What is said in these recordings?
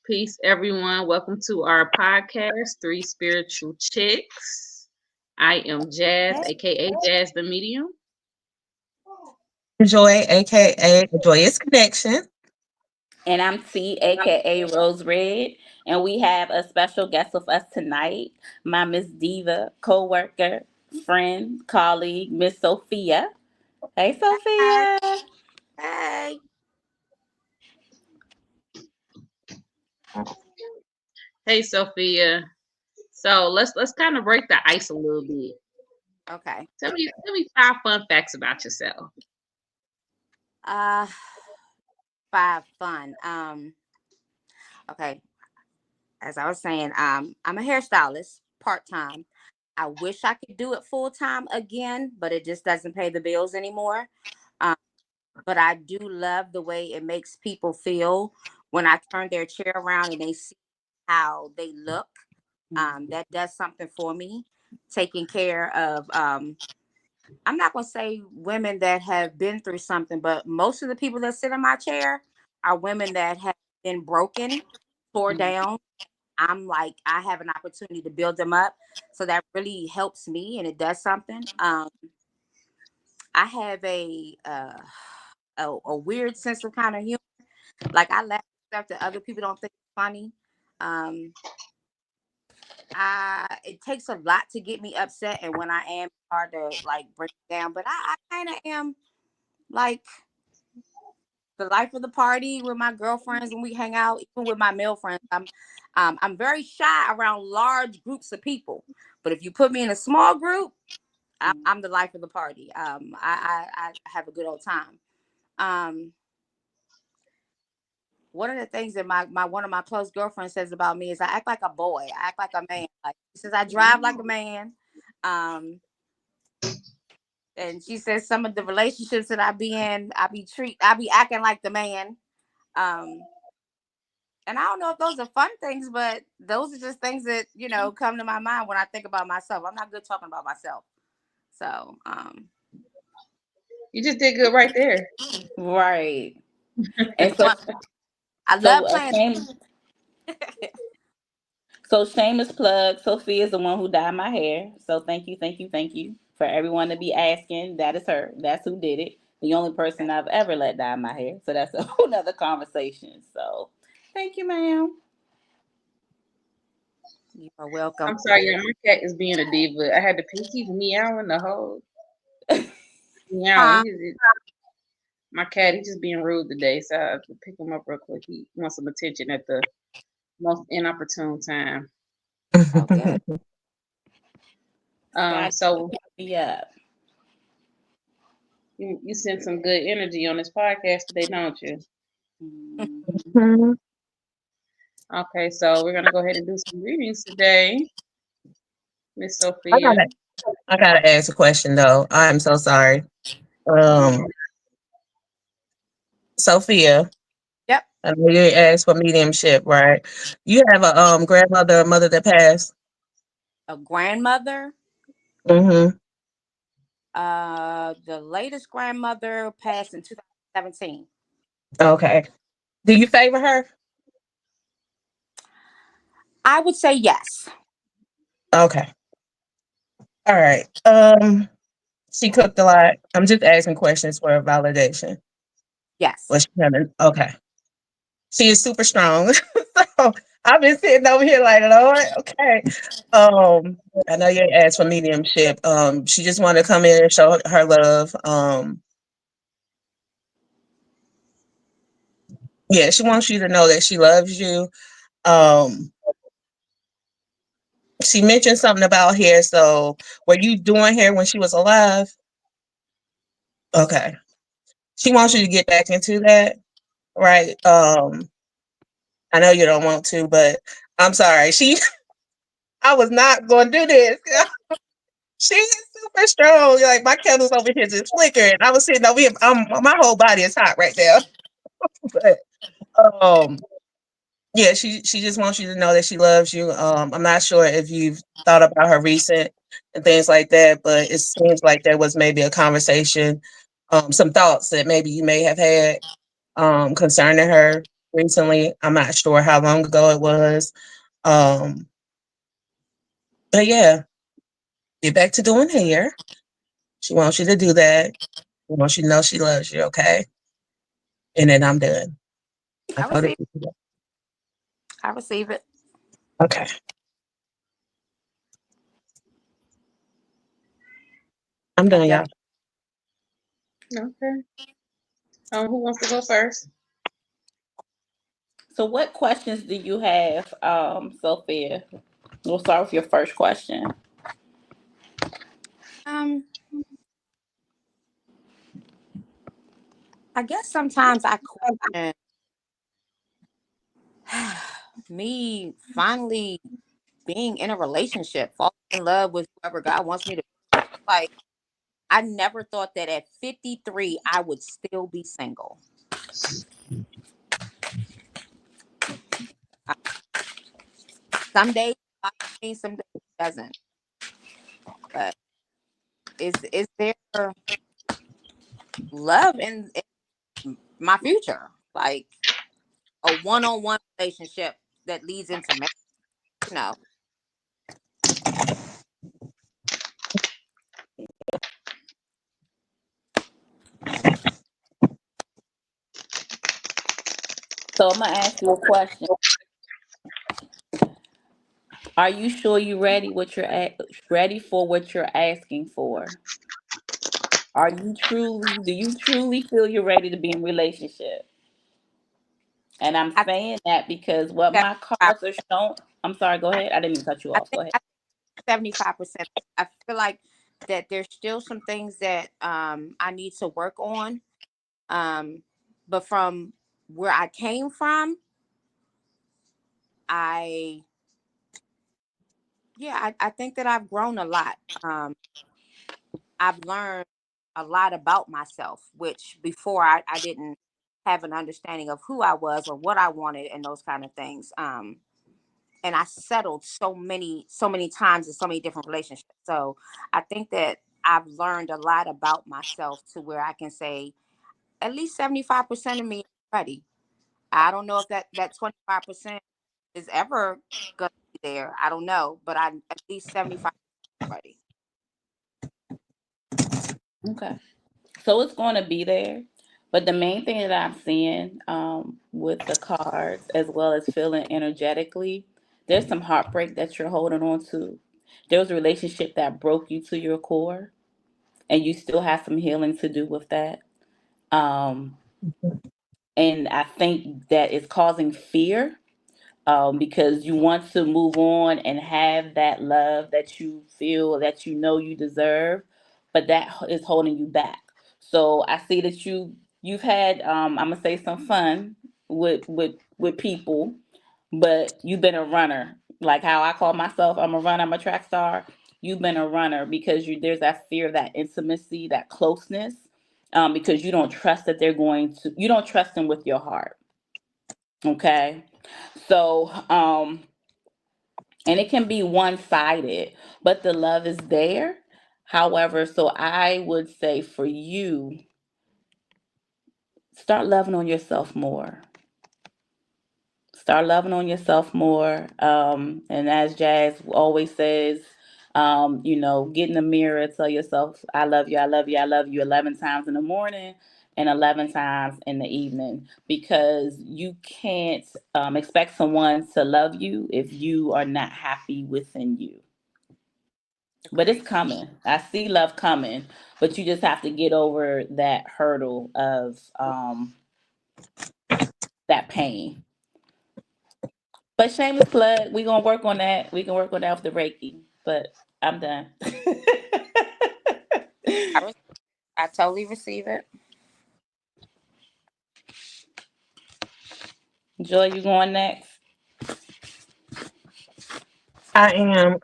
Peace, everyone. Welcome to our podcast, Three Spiritual Chicks. I am Jazz, aka Jazz the Medium. Joy, aka Joyous Connection. And I'm T, aka Rose Red. And we have a special guest with us tonight, my Miss Diva, co-worker, friend, colleague, Miss Sophia. Hey Hi. Sophia. Hey. Hey, Sophia. So let's kind of break the ice a little bit. Okay. Tell me 5 fun facts about yourself. Uh, Five fun. Okay. As I was saying, I'm a hairstylist part time. I wish I could do it full time again, but it just doesn't pay the bills anymore. Um, but I do love the way it makes people feel when I turn their chair around and they see how they look. That does something for me. Taking care of I'm not gonna say women that have been through something, but most of the people that sit in my chair are women that have been broken, tore Mhm. down. I'm like, I have an opportunity to build them up. So that really helps me and it does something. I have a weird sense of kind of humor. Like I laugh at stuff that other people don't think is funny. Um, it takes a lot to get me upset, and when I am, it's hard to like break it down. But I kind of am like the life of the party with my girlfriends when we hang out, even with my male friends. I'm very shy around large groups of people, but if you put me in a small group, I'm the life of the party. I have a good old time. Um, One of the things that my one of my close girlfriends says about me is I act like a boy. I act like a man. Like she says I drive like a man. Um, and she says some of the relationships that I be in, I be acting like the man. Um, and I don't know if those are fun things, but those are just things that, come to my mind when I think about myself. I'm not good talking about myself. So, You just did good right there. Right. And well, I love so playing. shame so shameless plug, Sophia is the one who dyed my hair. So thank you. For everyone to be asking, that is her. That's who did it. The only person I've ever let dye my hair. So that's a whole nother conversation. So thank you, ma'am. You are welcome. I'm sorry, yeah, my cat is being a diva. I had to pick. He's meowing the whole meowing. Huh? My cat, he's just being rude today, so I have to pick him up real quick. He wants some attention at the most inopportune time. Okay. Scott, So pick me up. you sent some good energy on this podcast today, don't you? Mhm. Mhm. Okay, so we're gonna go ahead and do some readings today, Miss I Sophia. gotta, I gotta ask a question though. I'm so sorry. Mhm. Um, Sophia, Yep. I know you asked for mediumship, right? You have a grandmother or mother that passed. A grandmother. Mm-hmm. The latest grandmother passed in 2017. Okay. Do you favor her? I would say yes. Okay. All right. She cooked a lot. I'm just asking questions for validation. Yes. Was she having? Okay. She is super strong. So I've been sitting over here like, Lord, okay. I know you asked for mediumship. She just wanted to come in and show her love. Yeah, she wants you to know that she loves you. Um, she mentioned something about hair. So were you doing hair when she was alive? Okay. She wants you to get back into that, right? I know you don't want to, but I'm sorry. I was not going to do this. She is super strong. Like my candles over here just flickering. I was sitting over here. My whole body is hot right now. But um, yeah, she just wants you to know that she loves you. I'm not sure if you've thought about her recent and things like that, but it seems like there was maybe a conversation, some thoughts that maybe you may have had concerning her. recently. I'm not sure how long ago it was. Um, but yeah, get back to doing hair. She wants you to do that. She wants you to know she loves you, okay? And then I'm done. I I told her receive. to do that. I receive it. Okay, I'm I done, get y'all. it. Okay. Who wants to go first? So, what questions do you have, Sophia? We'll start with your first question. Um, I guess sometimes I question me finally being in a relationship, falling in love with whoever God wants me to be with. Like, I never thought that at 53 I would still be single. Uh, Some days it me, some days it doesn't. But is there love in my future? Like a one-on-one relationship that leads into marriage? You know, So, I'm gonna ask you a question. Are you sure you're ready? Ready for what you're asking for? Are you truly? Do you truly feel you're ready to be in a relationship? And I'm I think saying that because what that my cards are showing. I'm sorry. Go ahead. I didn't mean to cut you off. Go ahead. I think 75%. I feel like that there's still some things that I need to work on. Um, but from where I came from, I yeah, I think that I've grown a lot. I've learned a lot about myself, which before I didn't have an understanding of who I was or what I wanted and those kind of things. And I settled so many times in so many different relationships. So I think that I've learned a lot about myself to where I can say at least 75% of me is ready. I don't know if that 25% is ever gonna be there. I don't know, but I at least 75 ready. Okay. So it's going to be there. But the main thing that I'm seeing with the cards, as well as feeling energetically, there's some heartbreak that you're holding on to. There was a relationship that broke you to your core, and you still have some healing to do with that. Um, and I think that it's causing fear because you want to move on and have that love that you feel that you know you deserve, but that is holding you back. So I see that you've had I'm gonna say some fun with people, but you've been a runner. Like how I call myself, I'm a runner, I'm a track star. You've been a runner because there's that fear, that intimacy, that closeness, because you don't trust them with your heart. Okay. So, and it can be one sided, but the love is there. However, so I would say for you, start loving on yourself more. Start loving on yourself more. And as Jazz always says, get in the mirror, tell yourself, I love you, I love you, I love you 11 times in the morning and 11 times in the evening, because you can't expect someone to love you if you are not happy within you. But it's Agreed. coming. I see love coming, but you just have to get over that hurdle of that pain. But shameless plug, we gonna work on that. We can work on that with the Reiki. But I'm done. I, re- I totally receive it. Joy, you going next? I am.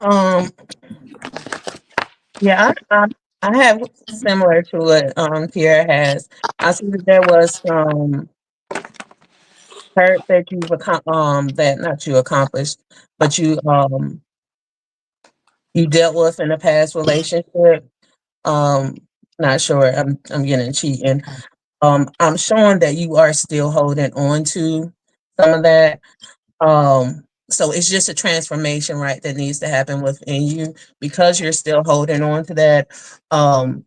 Yeah, I have similar to what Tiara has. I see that there was some hurt that that not you accomplished, but you dealt with in a past relationship. Um, Not sure. I'm getting cheating. I'm showing that you are still holding on to some of that. So it's just a transformation, right, that needs to happen within you because you're still holding on to that. Um,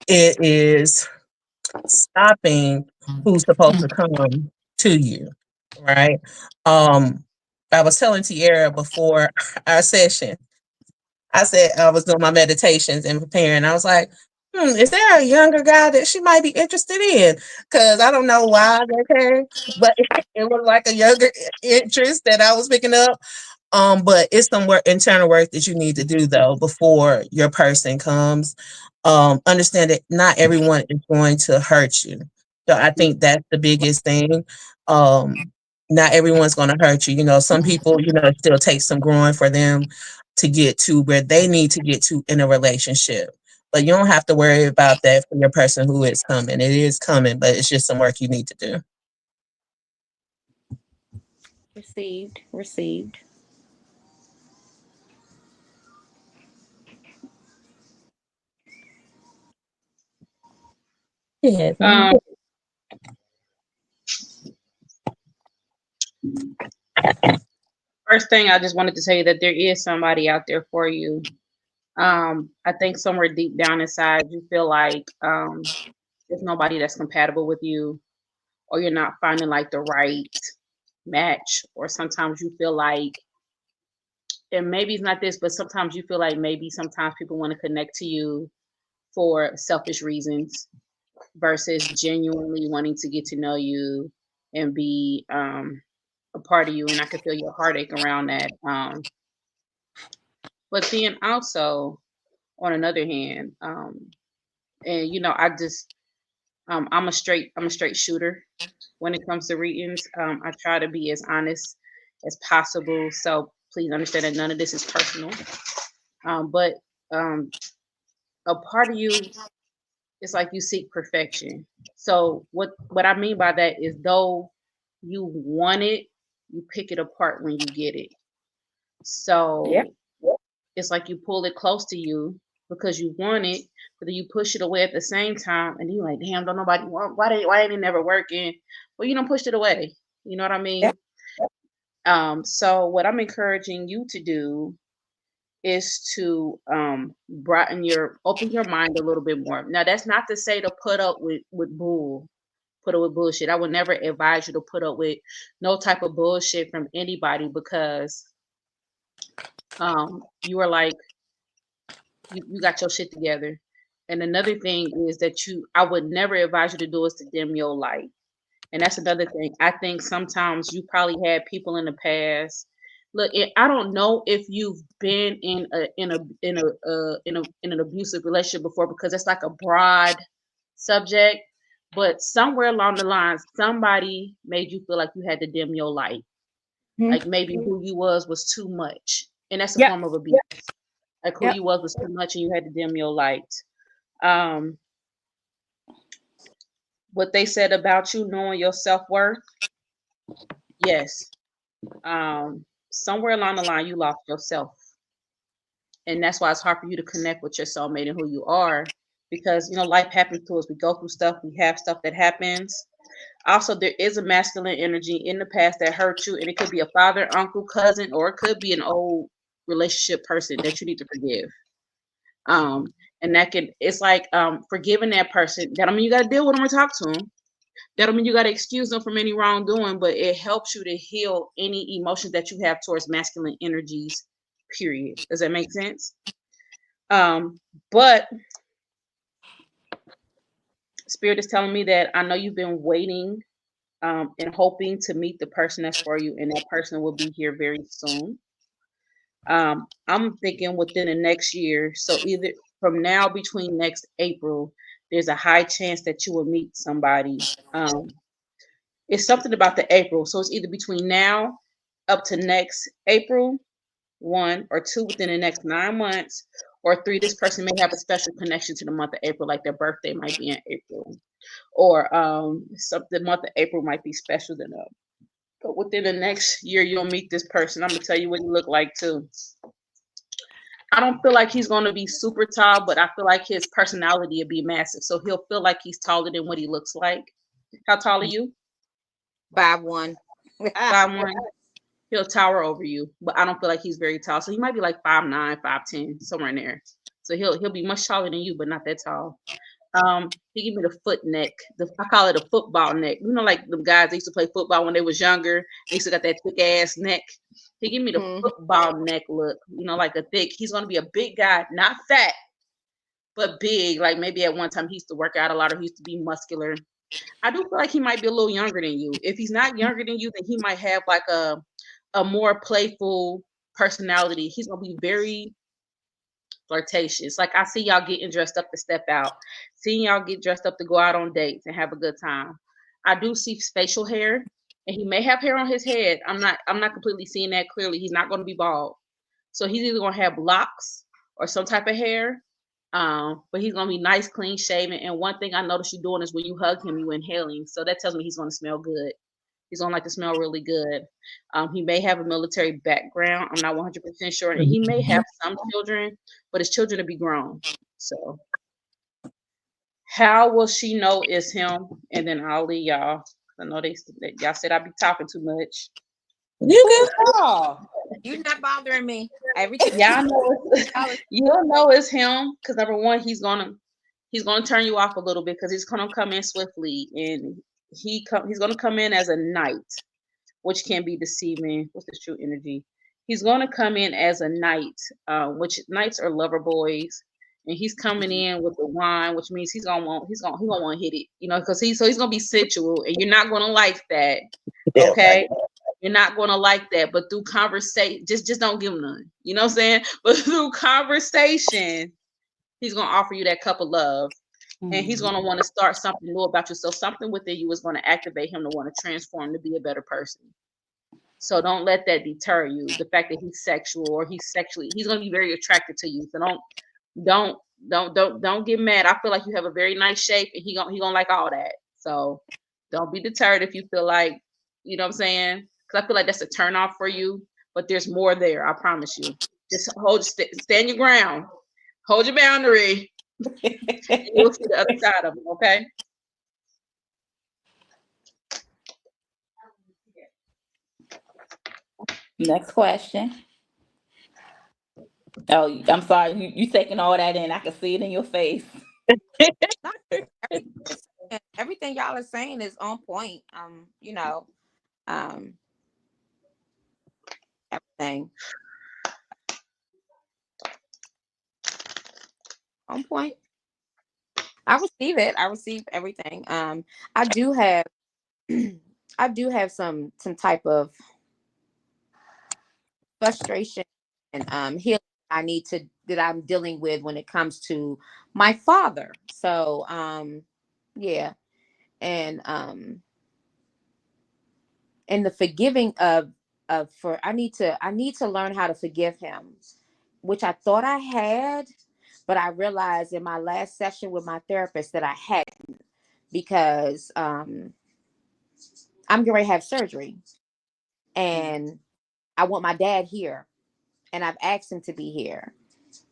it is stopping who's supposed to come to you, right? Um, I was telling Tiara before our session, I said I was doing my meditations and preparing. I was like, is there a younger guy that she might be interested in? Because I don't know why that came, but it was like a younger interest that I was picking up. But it's some work, internal work that you need to do though before your person comes. Understand that not everyone is going to hurt you. So I think that's the biggest thing. Not everyone's going to hurt you. You know, some people, you know, it still takes some growing for them to get to where they need to get to in a relationship. But you don't have to worry about that for your person who is coming. It is coming, but it's just some work you need to do. Received. Received. Yeah. Um, First thing, I just wanted to tell you that there is somebody out there for you. I think somewhere deep down inside, you feel like there's nobody that's compatible with you, or you're not finding like the right match, or sometimes you feel like, and maybe it's not this, but sometimes you feel like maybe sometimes people want to connect to you for selfish reasons versus genuinely wanting to get to know you and be a part of you. And I could feel your heartache around that. But then also, on another hand, and you know, I'm a straight shooter when it comes to readings. I try to be as honest as possible. So please understand that none of this is personal. But um, a part of you is like you seek perfection. So what I mean by that is, though you want it, you pick it apart when you get it. Yep. So it's like you pull it close to you because you want it, but then you push it away at the same time, and you're like, damn, don't nobody want, why ain't it never working? Well, you don't push it away. You know what I Yep. mean? So what I'm encouraging you to do is to open your mind a little bit more. Now that's not to say to put up with bullshit. I would never advise you to put up with no type of bullshit from anybody, because you are like, you got your shit together. And another thing is that I would never advise you to do is to dim your light. And that's another thing. I think sometimes you probably had people in the past. Look, I don't know if you've been in an abusive relationship before, because it's like a broad subject. But somewhere along the line, somebody made you feel like you had to dim your light. Mhm. Like maybe who you was too much, and that's a Yep. form of abuse. Like who Yep. you was too much, and you had to dim your light. Um, what they said about you, knowing your self worth, yes. Somewhere along the line, you lost yourself, and that's why it's hard for you to connect with your soulmate and who you are, because you know life happens to us. We go through stuff. We have stuff that happens. Also, there is a masculine energy in the past that hurt you, and it could be a father, uncle, cousin, or it could be an old relationship person that you need to forgive. Um, and that can, it's like forgiving that person. That don't mean you got to deal with them or talk to them. That don't mean you got to excuse them from any wrongdoing, but it helps you to heal any emotions that you have towards masculine energies. Period. Does that make sense? But Spirit is telling me that I know you've been waiting and hoping to meet the person that's for you, and that person will be here very soon. I'm thinking within the next year. So either from now between next April, there's a high chance that you will meet somebody. It's something about the April. So it's either between now up to next April, one, or two within the next 9 months, or three, this person may have a special connection to the month of April, like their birthday might be in April, or the month of April might be special to them. But within the next year, you'll meet this person. I'm gonna tell you what he look like too. I don't feel like he's gonna be super tall, but I feel like his personality will be massive. So he'll feel like he's taller than what he looks like. How tall are you? 5'1". 5'1". He'll tower over you, but I don't feel like he's very tall. So he might be like 5'9", 5'10", somewhere in there. So he'll be much taller than you, but not that tall. He gave me the foot neck. I call it a football neck. You know, like the guys that used to play football when they was younger. They used to got that thick ass neck. He gave me the Mhm. football neck look. You know, like a thick. He's gonna be a big guy, not fat, but big. Like maybe at one time he used to work out a lot, or he used to be muscular. I do feel like he might be a little younger than you. If he's not younger than you, then he might have like a more playful personality. He's gonna be very flirtatious. Like I see y'all getting dressed up to step out, seeing y'all get dressed up to go out on dates and have a good time. I do see facial hair, and he may have hair on his head. I'm not completely seeing that clearly. He's not going to be bald, so he's either going to have locks or some type of hair. But he's going to be nice, clean shaven. And one thing I noticed you doing is when you hug him, you inhaling. So that tells me he's going to smell good. He's gonna like to smell really good. He may have a military background. I'm not 100% sure, and he may have some children, but his children to be grown. So, how will she know it's him? And then I'll leave y'all. I know y'all said I be talking too much. You Who's good? y'all? You're not bothering me. Everything Y'all know y'all is- you'll know it's him because number one, he's gonna turn you off a little bit because he's gonna come in swiftly, and he's gonna come in as a knight, which can be deceiving. What's the true energy? He's going to come in as a knight, which knights are lover boys, and he's coming in with the wine, which means he gonna want to hit it, you know, because he's gonna be sensual, and you're not gonna like that, Yeah, right. okay? You're not gonna like that, but through conversation, just don't give him none. You know what I'm saying? But through conversation, he's gonna offer you that cup of love, and he's gonna want to start something new about you. So something within you is gonna activate him to want to transform to be a better person. So don't let that deter you. The fact that he's sexual or he's gonna be very attracted to you. So don't don't get mad. I feel like you have a very nice shape, and he gonna like all that. So don't be deterred if you feel like, you know what I'm saying? Because I feel like that's a turn off for you, but there's more there. I promise you. Just stand your ground, hold your boundary. You'll see the other side of it. Okay. Next question. Oh, I'm sorry. You taking all that in. I can see it in your face. not everything, everything y'all are saying is on point. Um, everything on point. I receive it. I receive everything. I do have I do have some type of frustration and healing I need to that I'm dealing with when it comes to my father. So yeah, and and the forgiving of for I need to learn how to forgive him, which I thought I had, but I realized in my last session with my therapist that I hadn't because I'm going to have surgery and I want my dad here and I've asked him to be here.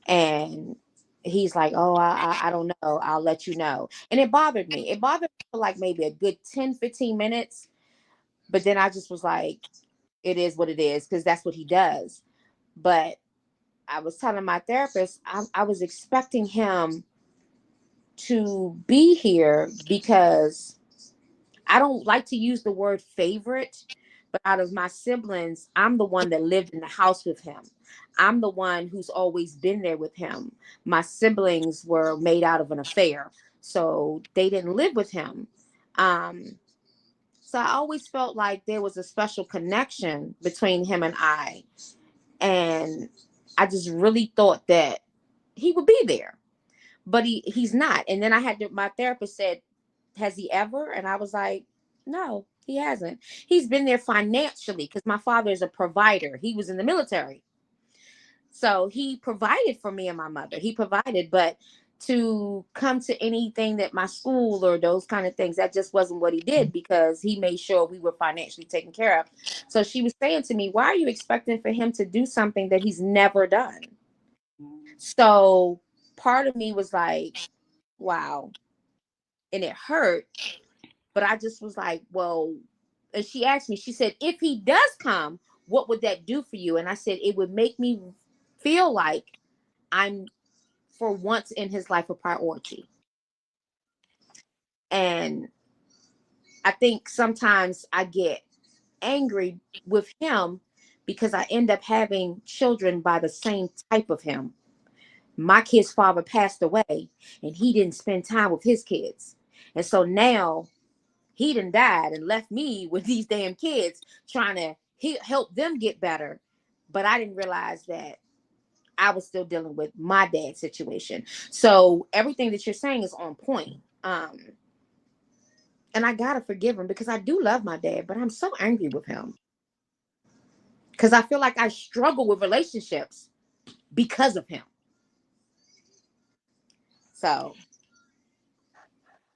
And he's like, oh, I don't know. I'll let you know. And it bothered me. It bothered me for like maybe a good 10-15 minutes. But then I just was like, it is what it is because that's what he does. But I was telling my therapist, I was expecting him to be here because I don't like to use the word favorite, but out of my siblings, I'm the one that lived in the house with him. I'm the one who's always been there with him. My siblings were made out of an affair, so they didn't live with him. Um, so I always felt like there was a special connection between him and I. And I just really thought that he would be there, but he's not. And then my therapist said, has he ever? And I was like, no, he hasn't. He's been there financially because my father is a provider. He was in the military. So he provided for me and my mother. He provided, but to come to anything that my school or those kind of things, that just wasn't what he did because he made sure we were financially taken care of. So she was saying to me, why are you expecting for him to do something that he's never done? So part of me was like, wow. And it hurt. But I just was like, well, and she asked me, she said, if he does come, what would that do for you? And I said, it would make me feel like I'm, for once in his life, a priority. And I think sometimes I get angry with him because I end up having children by the same type of him. My kid's father passed away and he didn't spend time with his kids. And so now he done died and left me with these damn kids trying to help them get better. But I didn't realize that I was still dealing with my dad's situation. So everything that you're saying is on point. And I gotta forgive him because I do love my dad, but I'm so angry with him because I feel like I struggle with relationships because of him. So,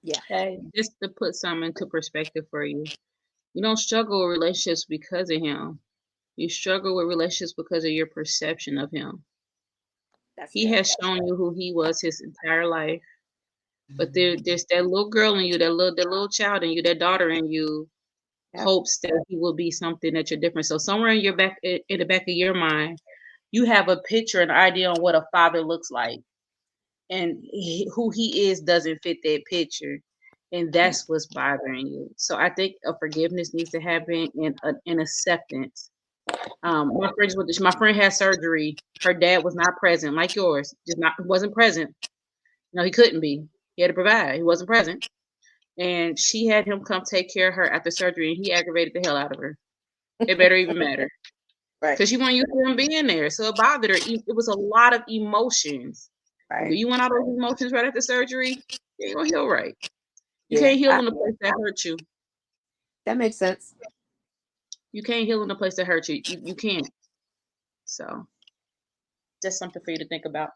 yeah. Hey, just to put something into perspective for you, you don't struggle with relationships because of him. You struggle with relationships because of your perception of him. That's He good. has shown you who he was his entire life. But there's that little girl in you, that little child in you, that daughter in you Yep. hopes that he will be something that you're different. So somewhere in your back, in the back of your mind, you have a picture, an idea on what a father looks like, and who he is doesn't fit that picture, and that's what's bothering you. So I think a forgiveness needs to happen and an acceptance. My friend had surgery. Her dad was not present, like yours, just not wasn't present. No, he couldn't be. He had to provide. He wasn't present, and she had him come take care of her after surgery, and he aggravated the hell out of her. It better even matter Right. because she wasn't used to him being there, so it bothered her. It was a lot of emotions. Do Right. you want all those emotions right after surgery? You ain't gonna heal right. You Yeah. can't heal in a place that hurt you. That makes sense. You can't heal in a place that hurt you. You can't. So just something for you to think about.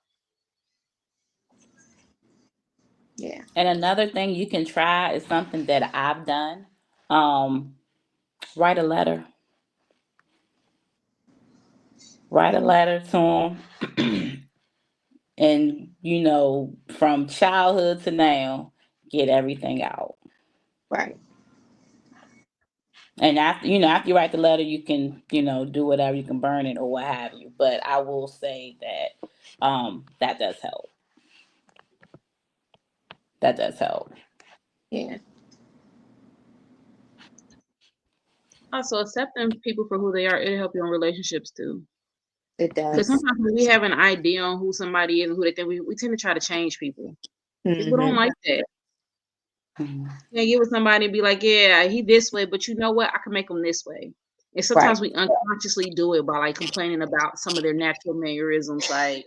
Yeah. And another thing you can try is something that I've done. Um, write a letter. Write a letter to him, and from childhood to now, get everything out. Right. And after you write the letter, you can do whatever. You can burn it or what have you. But I will say that that does help. That does help. Yeah. Also, accepting people for who they are, it'll help you in relationships too. It Because does. sometimes when we have an idea on who somebody is and who they think, we tend to try to change people. People don't Mm-hmm. like that. Mhm. You get with somebody and be like, yeah, he this way, but you know what? I can make him this way. And Right. sometimes we unconsciously do it by like complaining about some of their natural mannerisms. Like,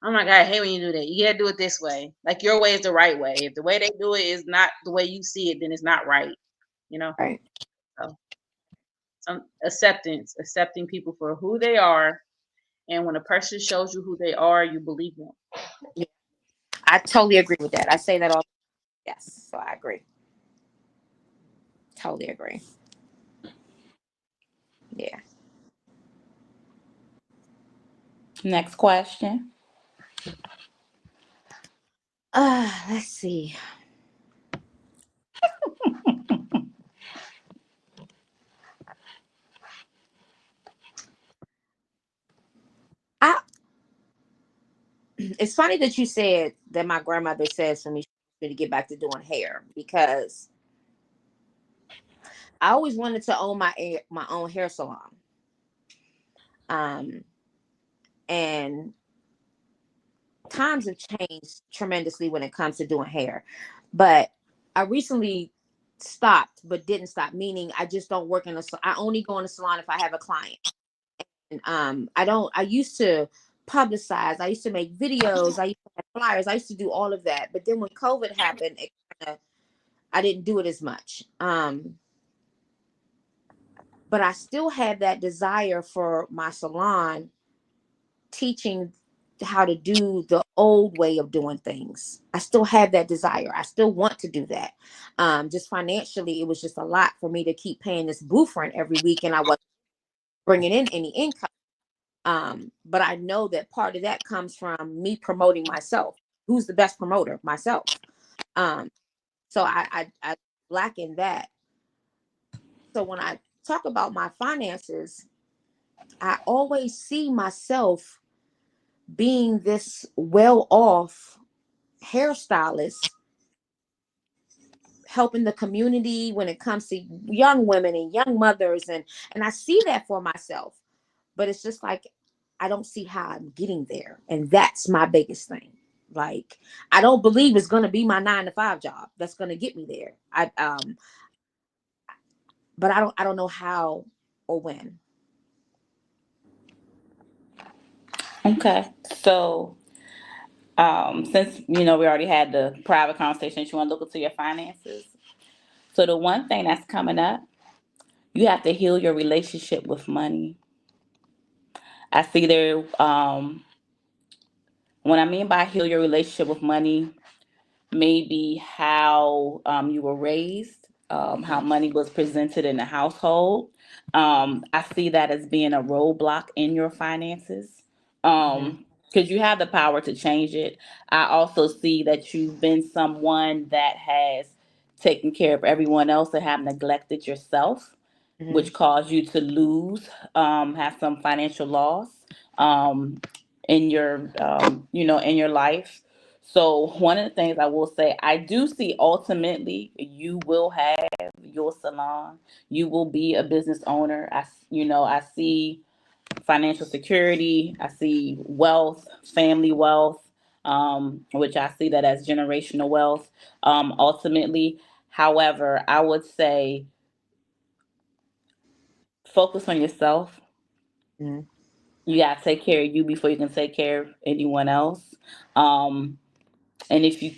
oh my God, I hate when you do that. You gotta do it this way. Like your way is the right way. If the way they do it is not the way you see it, then it's not right. You know? Right. So acceptance, accepting people for who they are. And when a person shows you who they are, you believe them. Yeah. I totally agree with that. I say that all. Yes. So I agree. Totally agree. Yeah. Next question. Let's see. I It's funny that you said that my grandmother says for me to get back to doing hair because I always wanted to own my own hair salon. Um, and times have changed tremendously when it comes to doing hair. But I recently stopped, but didn't stop. Meaning, I just don't work in a. I only go in a salon if I have a client. And I don't. I used to publicize. I used to make videos. I used to have flyers. I used to do all of that. But then when COVID happened, I didn't do it as much. But I still have that desire for my salon, teaching how to do the old way of doing things. I still have that desire. I still want to do that. Just financially, it was just a lot for me to keep paying this booth rent every week, and I wasn't bringing in any income. But I know that part of that comes from me promoting myself. Who's the best promoter? Myself. Um, so I lack in that. So when I talk about my finances, I always see myself being this well off hairstylist, helping the community when it comes to young women and young mothers, and I see that for myself. But it's just like I don't see how I'm getting there, and that's my biggest thing. Like I don't believe it's going to be my 9 to 5 job that's going to get me there. But I don't know how or when. Okay. So, since we already had the private conversation, you want to look into your finances. So the one thing that's coming up, you have to heal your relationship with money. I see there. What I mean by heal your relationship with money, maybe how you were raised, how money was presented in the household. I see that as being a roadblock in your finances, Hmm. because you have the power to change it. I also see that you've been someone that has taken care of everyone else and have neglected yourself, Hmm. which caused you to lose, have some financial loss um, in your, in your life. So one of the things I will say, I do see ultimately you will have your salon. You will be a business owner. I see financial security. I see wealth, family wealth, which I see that as generational wealth. Ultimately, however, I would say focus on yourself. Hmm. You gotta take care of you before you can take care of anyone else. Um, and if you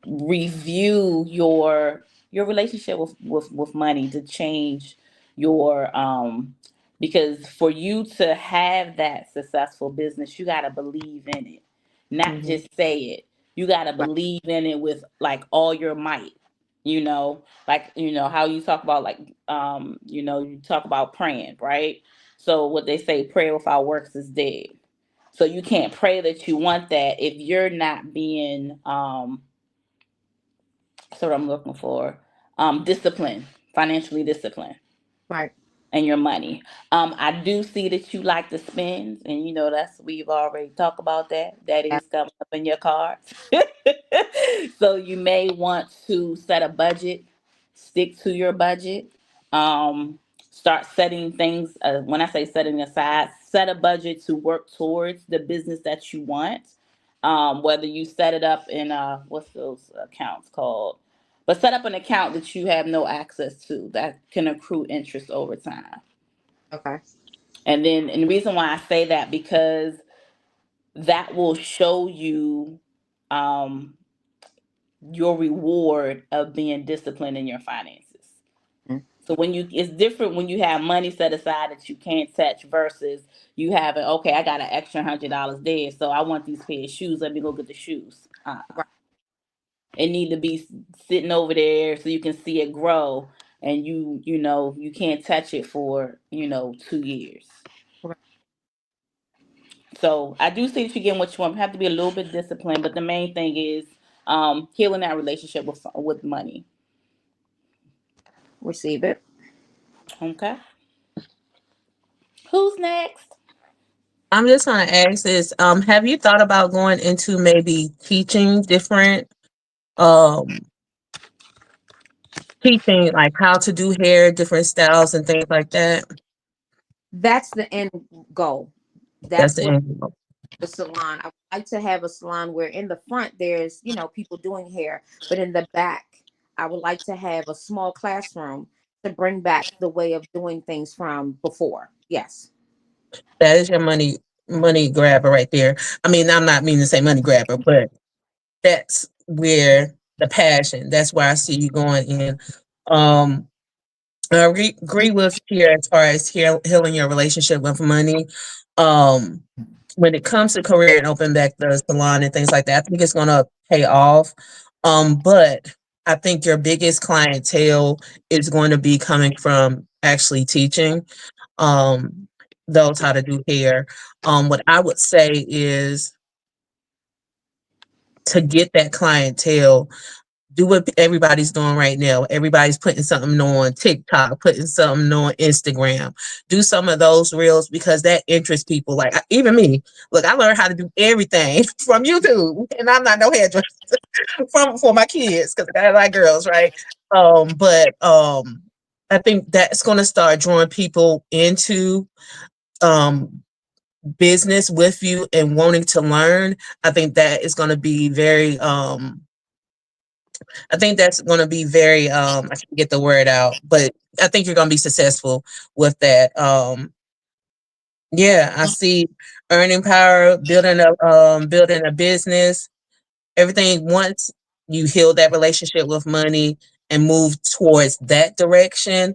review your relationship with money to change your because for you to have that successful business, you got to believe in it, not Hmm. just say it. You got to Right. believe in it with like all your might, like how you talk about, like you talk about praying, right? So what they say, prayer without works is dead. So you can't pray that you want that if you're not being that's what I'm looking for. Discipline, financially disciplined, Right. and your money. I do see that you like to spend, and that's we've already talked about that. That Yeah. is coming up in your cards. So you may want to set a budget, stick to your budget. Um, Start setting things. When I say setting aside, set a budget to work towards the business that you want. Whether you set it up in what's those accounts called? But set up an account that you have no access to that can accrue interest over time. Okay. And the reason why I say that, because that will show you um, your reward of being disciplined in your finances. Mhm. So it's different when you have money set aside that you can't touch versus you having, okay, I got an extra $100 there, so I want these pair of shoes. Let me go get the shoes. Right. It need to be sitting over there so you can see it grow, and you can't touch it for 2 years. Right. So I do see that you're getting what you want. You have to be a little bit disciplined, but the main thing is healing that relationship with money. Receive it. Okay, who's next? I'm just gonna ask this. Have you thought about going into maybe um teaching like how to do hair, different styles and things like that? That's the end goal. That's That's the what end goal. the salon. I would like to have a salon where in the front there's, people doing hair, but in the back, I would like to have a small classroom to bring back the way of doing things from before. Yes. That is your money grabber right there. I mean, I'm not meaning to say money grabber, but that's where the passion. That's where I see you going in. Um, I agree with here as far as healing your relationship with money. Um, when it comes to career and open back the salon and things like that, I think it's gonna pay off. But I think your biggest clientele is going to be coming from actually teaching um those how to do hair. What I would say is to get that clientele, do what everybody's doing right now. Everybody's putting something on TikTok, putting something on Instagram. Do some of those reels because that interests people. Like even me. Look, I learned how to do everything from YouTube, and I'm not no hairdresser from for my kids because I got a lot of girls, right? But I think that's going to start drawing people into um business with you and wanting to learn. I think that is going to be very I think that's going to be very I can't get the word out, but I think you're going to be successful with that. Yeah, I see earning power, building a business, everything. Once you heal that relationship with money and move towards that direction,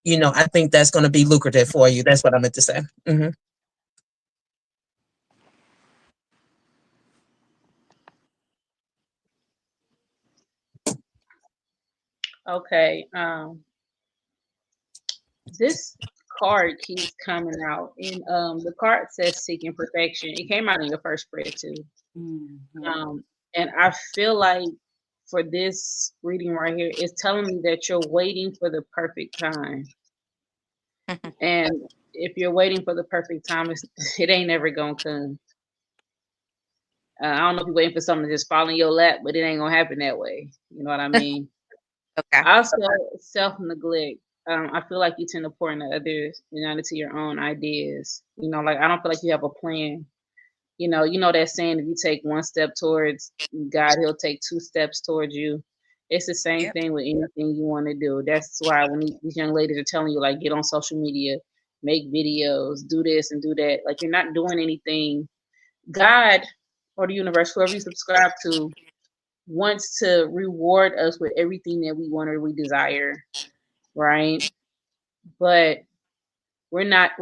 I think that's going to be lucrative for you. That's what I meant to say. Hmm. Okay. This card keeps coming out, and the card says seeking perfection. It came out in your first spread too. Mhm. Um, and I feel like for this reading right here, it's telling me that you're waiting for the perfect time. And if you're waiting for the perfect time, it ain't never gonna come. I don't know if you're waiting for something to just fall in your lap, but it ain't gonna happen that way. You know what I mean? Okay. Also, self neglect. I feel like you tend to pour into others, not into your own ideas. Like I don't feel like you have a plan. You know that saying, if you take one step towards God, He'll take two steps towards you. It's the same Yep. thing with anything you want to do. That's why when these young ladies are telling you, like, get on social media, make videos, do this and do that, like you're not doing anything. God or the universe, whoever you subscribe to, wants to reward us with everything that we want or we desire, right? But we're not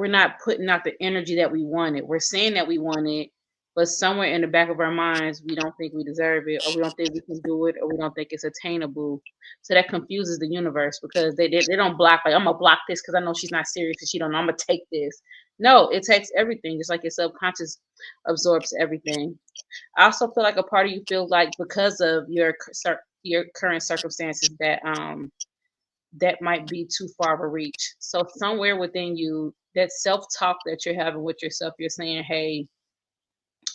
putting out the energy that we wanted. We're saying that we want it, but somewhere in the back of our minds, we don't think we deserve it, or we don't think we can do it, or we don't think it's attainable. So that confuses the universe because they don't block, like, I'm gonna block this because I know she's not serious and she don't know I'm gonna take this. No, it takes everything, just like your subconscious absorbs everything. I also feel like a part of you feels like because of your current circumstances that might be too far of a reach. So somewhere within you, that self-talk that you're having with yourself, you're saying, "Hey,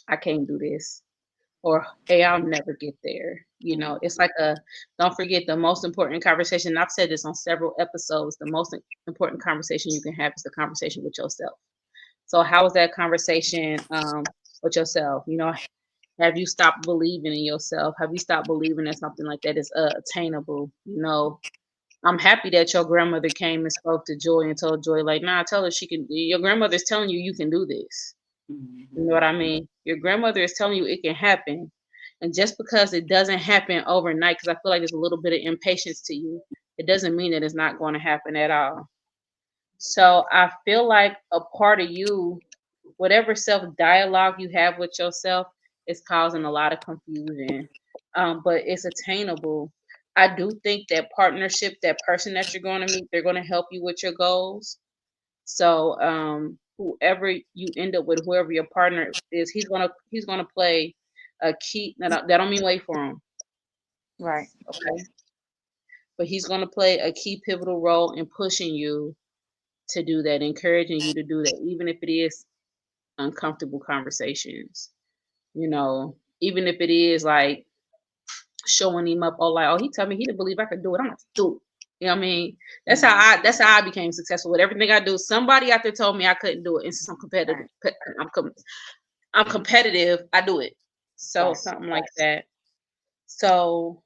I can't do this," or "Hey, I'll never get there." It's like a don't forget the most important conversation. And I've said this on several episodes. The most important conversation you can have is the conversation with yourself. So how is that conversation with yourself? Have you stopped believing in yourself? Have you stopped believing that something like that is attainable? I'm happy that your grandmother came and spoke to Joy and told Joy, like, nah, tell her she can. Your grandmother's telling you can do this. You know Mhm. what I mean? Your grandmother is telling you it can happen. And just because it doesn't happen overnight, because I feel like there's a little bit of impatience to you, it doesn't mean that it's not going to happen at all. So I feel like a part of you, whatever self dialogue you have with yourself, is causing a lot of confusion. But it's attainable. I do think that partnership, that person that you're going to meet, they're going to help you with your goals. So whoever you end up with, whoever your partner is, he's gonna play a key. That don't mean wait for him, Right. okay? But he's gonna play a key pivotal role in pushing you to do that, encouraging you to do that, even if it is uncomfortable conversations. Even if it is like showing him up, like, oh, he told me he didn't believe I could do it. I'm gonna do it. You know what I mean? That's how I became successful with everything I do. Somebody out there told me I couldn't do it, and since I'm competitive, Right. I'm competitive. I do it. So Right. something like that. So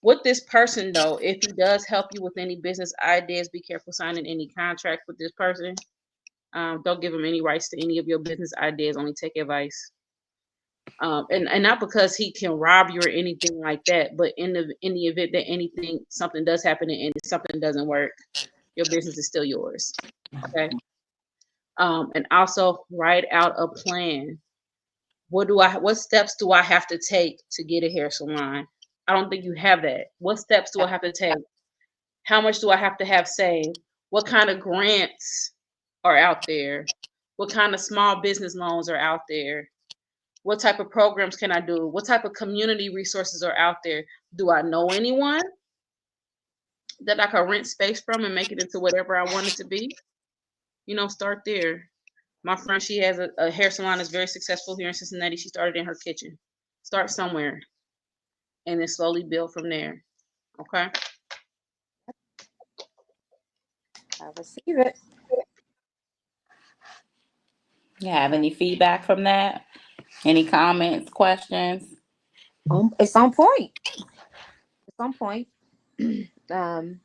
with this person though, if he does help you with any business ideas, be careful signing any contract with this person. Don't give him any rights to any of your business ideas. Only take advice. And not because he can rob you or anything like that, but in the event that something does happen and something doesn't work, your business is still yours. Okay. And also write out a plan. What steps do I have to take to get a hair salon? I don't think you have that. What steps do I have to take? How much do I have to have saved? What kind of grants are out there? What kind of small business loans are out there? What type of programs can I do? What type of community resources are out there? Do I know anyone that I could rent space from and make it into whatever I want it to be? Start there. My friend, she has a hair salon that's very successful here in Cincinnati. She started in her kitchen. Start somewhere and then slowly build from there. Okay. I receive it. You have any feedback from that? Any comments, questions? It's on point. It's on point. um,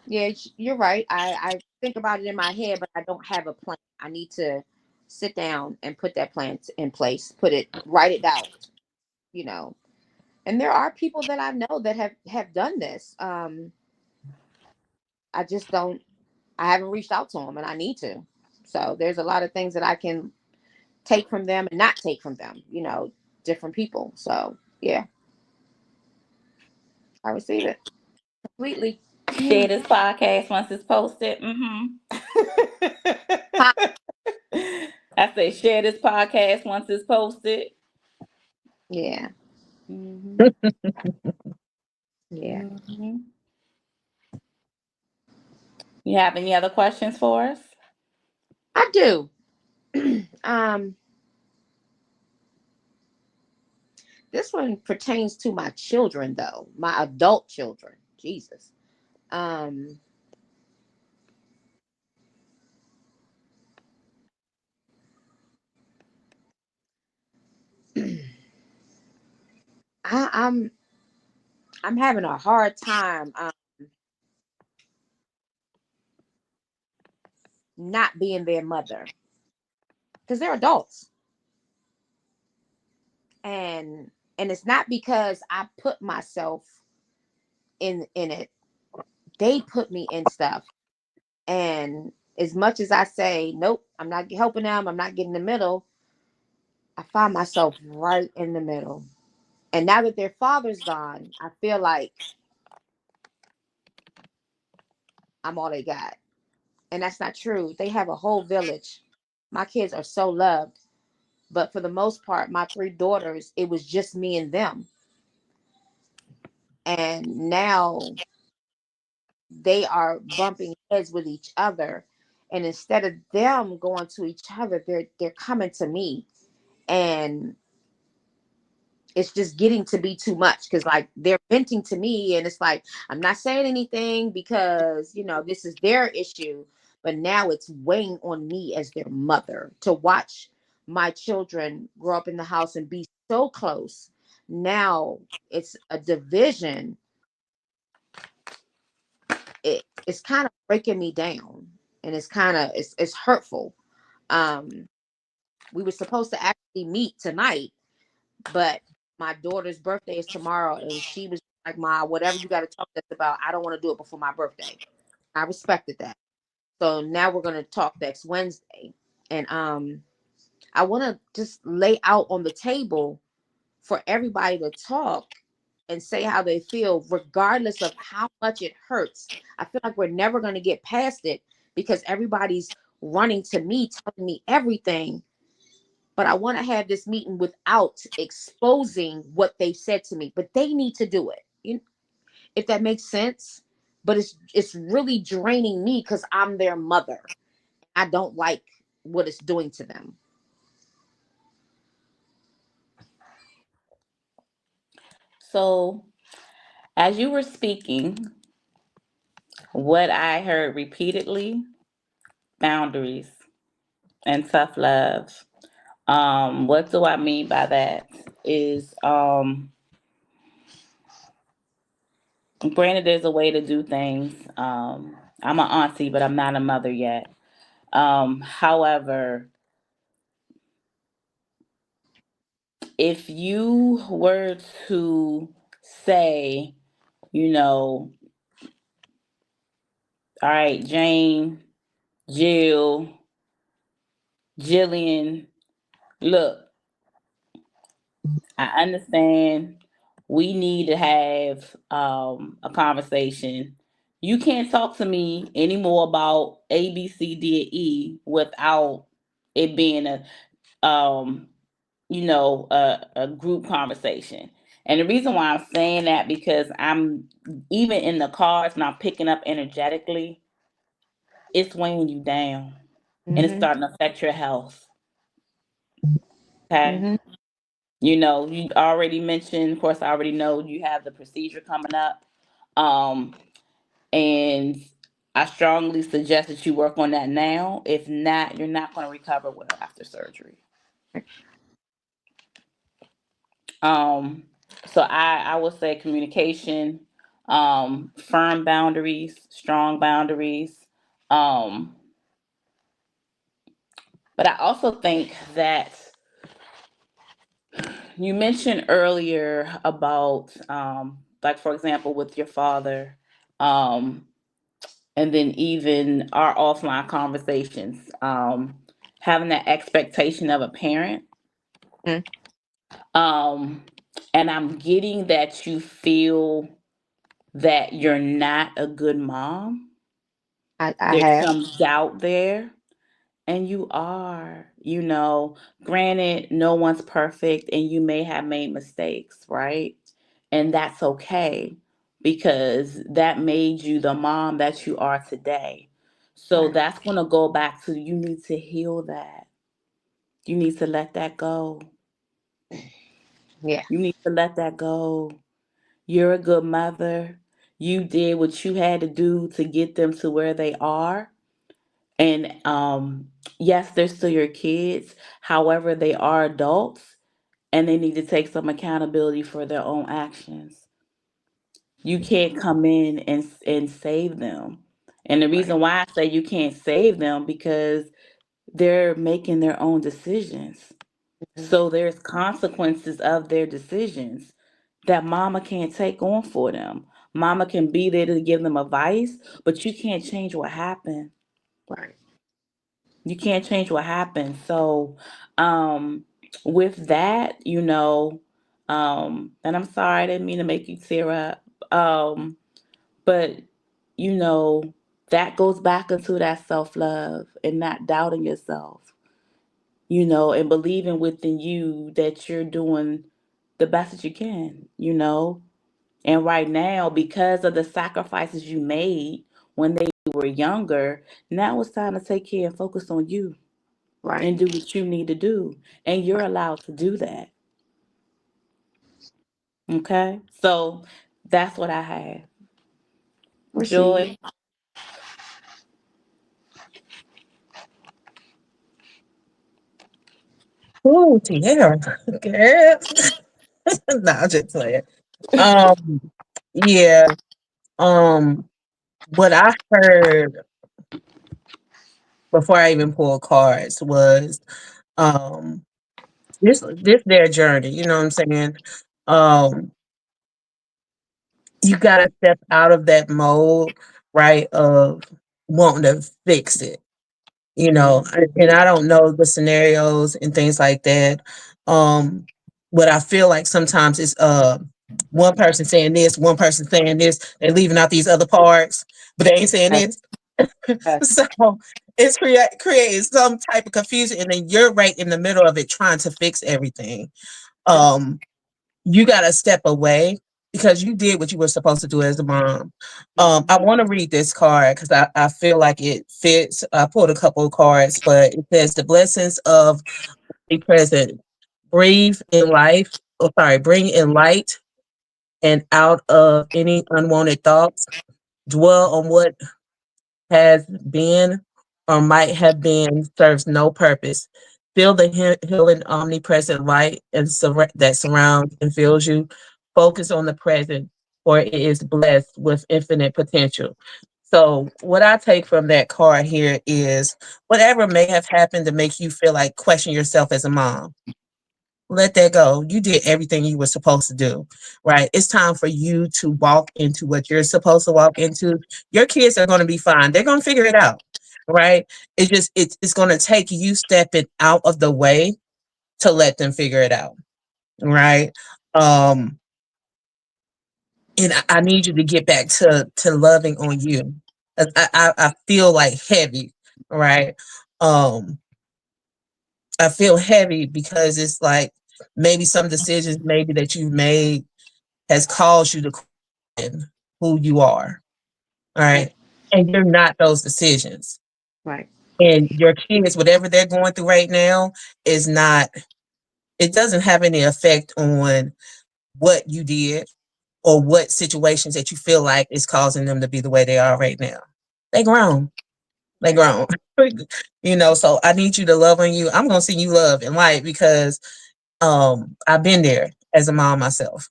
yeah, you're right. I think about it in my head, but I don't have a plan. I need to sit down and put that plan in place. Write it out. You know, and there are people that I know that have done this. I just don't. I haven't reached out to them, and I need to. So there's a lot of things that I can take from them and not take from them. Different people. So yeah, I receive it completely. Share this podcast once it's posted. Mm-hmm. Ha, I say share this podcast once it's posted. yeah, Mm-hmm. yeah. Mm-hmm. You have any other questions for us? I do. um, this one pertains to my children, though, my adult children. Jesus. Um, I, I'm having a hard time not being their mother because they're adults, and it's not because I put myself in it. They put me in stuff, and as much as I say, nope, I'm not helping them, I'm not getting in the middle, I find myself right in the middle. And now that their father's gone, I feel like I'm all they got. And that's not true. They have a whole village. My kids are so loved. But for the most part, my three daughters, it was just me and them. And now they are bumping heads with each other. And instead of them going to each other, they're coming to me. And it's just getting to be too much because like they're venting to me, and it's like I'm not saying anything because this is their issue, but now it's weighing on me as their mother to watch my children grow up in the house and be so close. Now it's a division. It's kind of breaking me down, and it's hurtful. um we were supposed to actually meet tonight, but my daughter's birthday is tomorrow, and she was like, "Ma, whatever you got to talk to us about, I don't want to do it before my birthday." I respected that. So now we're gonna talk next Wednesday, and I want to just lay out on the table for everybody to talk and say how they feel, regardless of how much it hurts. I feel like we're never gonna get past it because everybody's running to me, telling me everything, but I want to have this meeting without exposing what they said to me. But they need to do it, if that makes sense. But it's really draining me because I'm their mother. I don't like what it's doing to them. So, as you were speaking, what I heard repeatedly: boundaries and tough love. What do I mean by that? Is granted, there's a way to do things. I'm an auntie, but I'm not a mother yet. However, if you were to say, you know, all right, Jane, Jill, Jillian, look, I understand we need to have a conversation. You can't talk to me anymore about A, B, C, D, and E without it being a um a group conversation. And the reason why I'm saying that, because I'm even in the cars and I'm picking up energetically, it's weighing you down and it's Mm-hmm. starting to affect your health. Okay. Mm-hmm. You already mentioned, of course, I already know you have the procedure coming up. Um, and I strongly suggest that you work on that now. If not, you're not going to recover well after surgery. Um, so I would say communication, firm boundaries, strong boundaries. Um, but I also think that you mentioned earlier about, like, for example, with your father, um, and then even our offline conversations, having that expectation of a parent. Mm. Um, and I'm getting that you feel that you're not a good mom. I There's have. some doubt there, and you are. Granted, no one's perfect, and you may have made mistakes, right? And that's okay, because that made you the mom that you are today. So Right. that's going to go back to, you need to heal that. You need to let that go. Yeah. You need to let that go. You're a good mother. You did what you had to do to get them to where they are. And yes, they're still your kids. However, they are adults and they need to take some accountability for their own actions. You can't come in and save them. And the Right. reason why I say you can't save them, because they're making their own decisions. Mhm. So there's consequences of their decisions that mama can't take on for them. Mama can be there to give them advice, but you can't change what happened. Right. You can't change what happened. So, um, with that, and I'm sorry, I didn't mean to make you tear up. But you know, that goes back into that self love and not doubting yourself, and believing within you that you're doing the best that you can. And right now, because of the sacrifices you made when they were younger, now it's time to take care and focus on you Right. and do what you need to do. And you're allowed to do that. Okay? So that's what I have. Receive. Joy. Ooh, Tiara, girl. No, I'm just playing. Um, yeah. Um, what I heard before I even pulled cards was um this their journey. You know what I'm saying? Um, you gotta step out of that mode, right? Of wanting to fix it. Yeah. And I don't know the scenarios and things like that. Um, but I feel like sometimes it's one person saying this, one person saying this, they're leaving out these other parts, but they ain't saying Yes. this. Yes. So it's creating some type of confusion, and then you're right in the middle of it trying to fix everything. Um, you got to step away because you did what you were supposed to do as a mom. Mhm. I want to read this card because I feel like it fits. I pulled a couple of cards, but it says the blessings of the present. Breathe in life. Oh, sorry, bring in light and out of any unwanted thoughts. Dwell on what has been or might have been serves no purpose. Feel the healing, omnipresent light that surrounds and fills you. Focus on the present, for it is blessed with infinite potential. So, what I take from that card here is whatever may have happened to make you feel like question yourself as a mom, let that go. You did everything you were supposed to do, right? It's time for you to walk into what you're supposed to walk into. Your kids are going to be fine. They're going to figure it out, right? It's going to take you stepping out of the way to let them figure it out, right? Um, and I need you to get back to loving on you. I feel like heavy, right? Um, I feel heavy because it's like maybe some decisions maybe that you made has caused you to question who you are. All right. Right. And you're not those decisions. Right. And your kids, whatever they're going through right now, is not, it doesn't have any effect on what you did or what situations that you feel like is causing them to be the way they are right now. They grown. They Right. grown. So I need you to love on you. I'm gonna see you love and light because I've been there as a mom myself.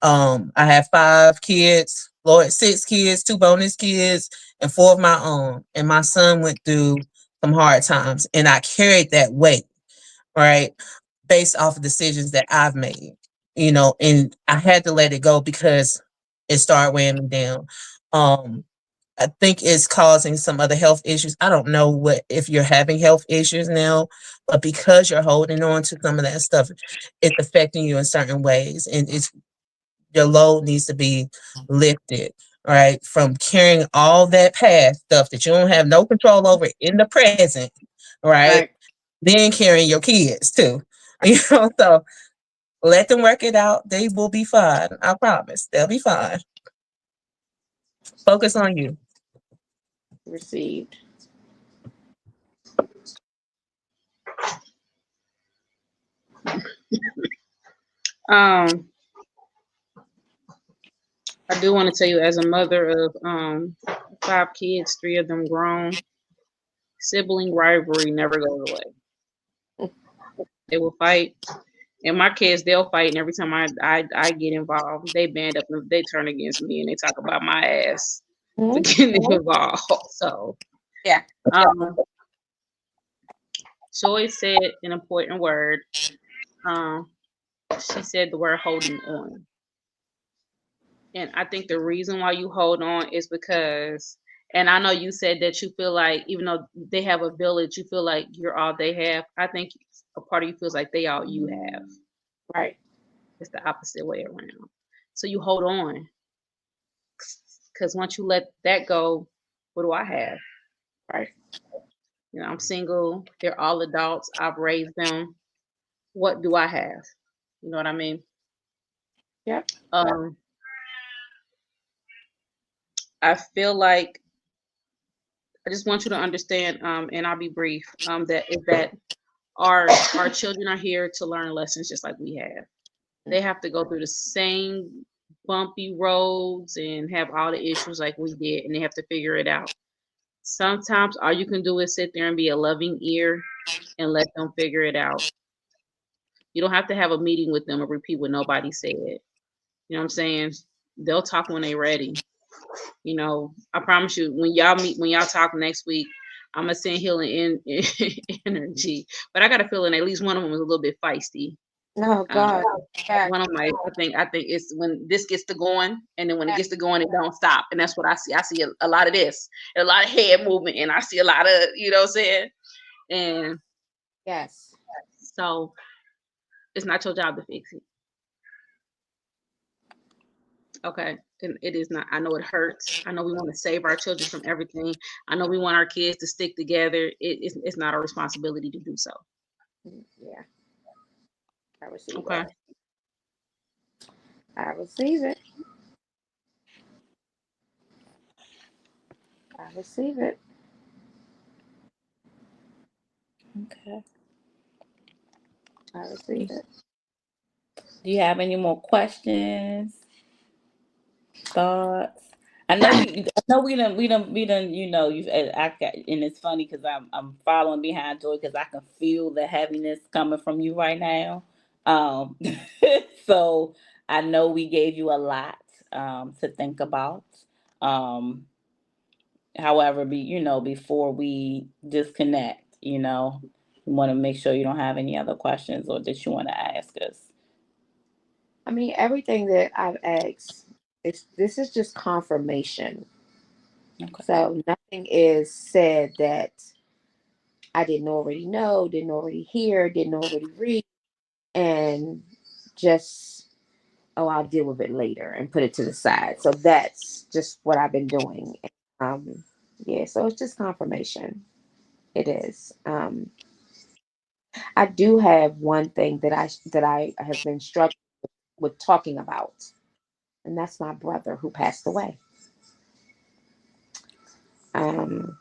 I have 5 kids, Lord, 6 kids, 2 bonus kids, and 4 of my own. And my son went through some hard times, and I carried that weight, right, based off of decisions that I've made, and I had to let it go because it started weighing me down. Um, I think it's causing some other health issues. I don't know what if you're having health issues now, but because you're holding on to some of that stuff, it's affecting you in certain ways, and it's your load needs to be lifted, right? From carrying all that past stuff that you don't have no control over in the present, right? Right. Then carrying your kids too. So let them work it out. They will be fine. I promise. They'll be fine. Focus on you. Received. Um, I do want to tell you, as a mother of 5 kids, 3 of them grown, sibling rivalry never goes away. They will fight, and my kids they'll fight, and every time I get involved, they band up and they turn against me and they talk about my ass for Mhm. getting involved. So, Yeah. um, Joy said an important word. Um, she said the word holding on. And I think the reason why you hold on is because, and I know you said that you feel like even though they have a village, you feel like you're all they have. I think a part of you feels like they all you have. Right. It's the opposite way around. So you hold on because once you let that go, what do I have? Right. I'm single. They're all adults. I've raised them. What do I have? You know what I mean? Yep. Um, I feel like I just want you to understand, and I'll be brief. That our children are here to learn lessons just like we have. They have to go through the same bumpy roads and have all the issues like we did, and they have to figure it out. Sometimes all you can do is sit there and be a loving ear and let them figure it out. You don't have to have a meeting with them or repeat what nobody said. You know what I'm saying? They'll talk when they're ready. I promise you, when y'all talk next week, I'm gonna send healing energy. But I got a feeling at least one of them is a little bit feisty. Oh Um, God. Yeah. one of my, I think it's when this gets to going, and then when it gets to going, it don't stop, and that's what I see. I see a lot of this, and a lot of head movement, and I see a lot of, what I'm saying, and Yes. so it's not your job to fix it. Okay. And it is not. I know it hurts. I know we want to save our children from everything. I know we want our kids to stick together. It's not our responsibility to do so. Yeah. I receive Okay. that. I receive it. I receive it. Okay. I receive it. Do you have any more questions, thoughts? I know you. I know we done. You. I got, and it's funny because I'm following behind Joy because I can feel the heaviness coming from you right now. Um, so I know we gave you a lot to think about. Um, However, before we disconnect, we want to make sure you don't have any other questions or that you want to ask us. I mean, everything that I've asked, this is just confirmation. Okay. So nothing is said that I didn't already know, didn't already hear, didn't already read, and just, oh, I'll deal with it later and put it to the side. So that's just what I've been doing. Um, yeah, so it's just confirmation. It is. I do have one thing that I have been struggling with talking about, and that's my brother who passed away. Um,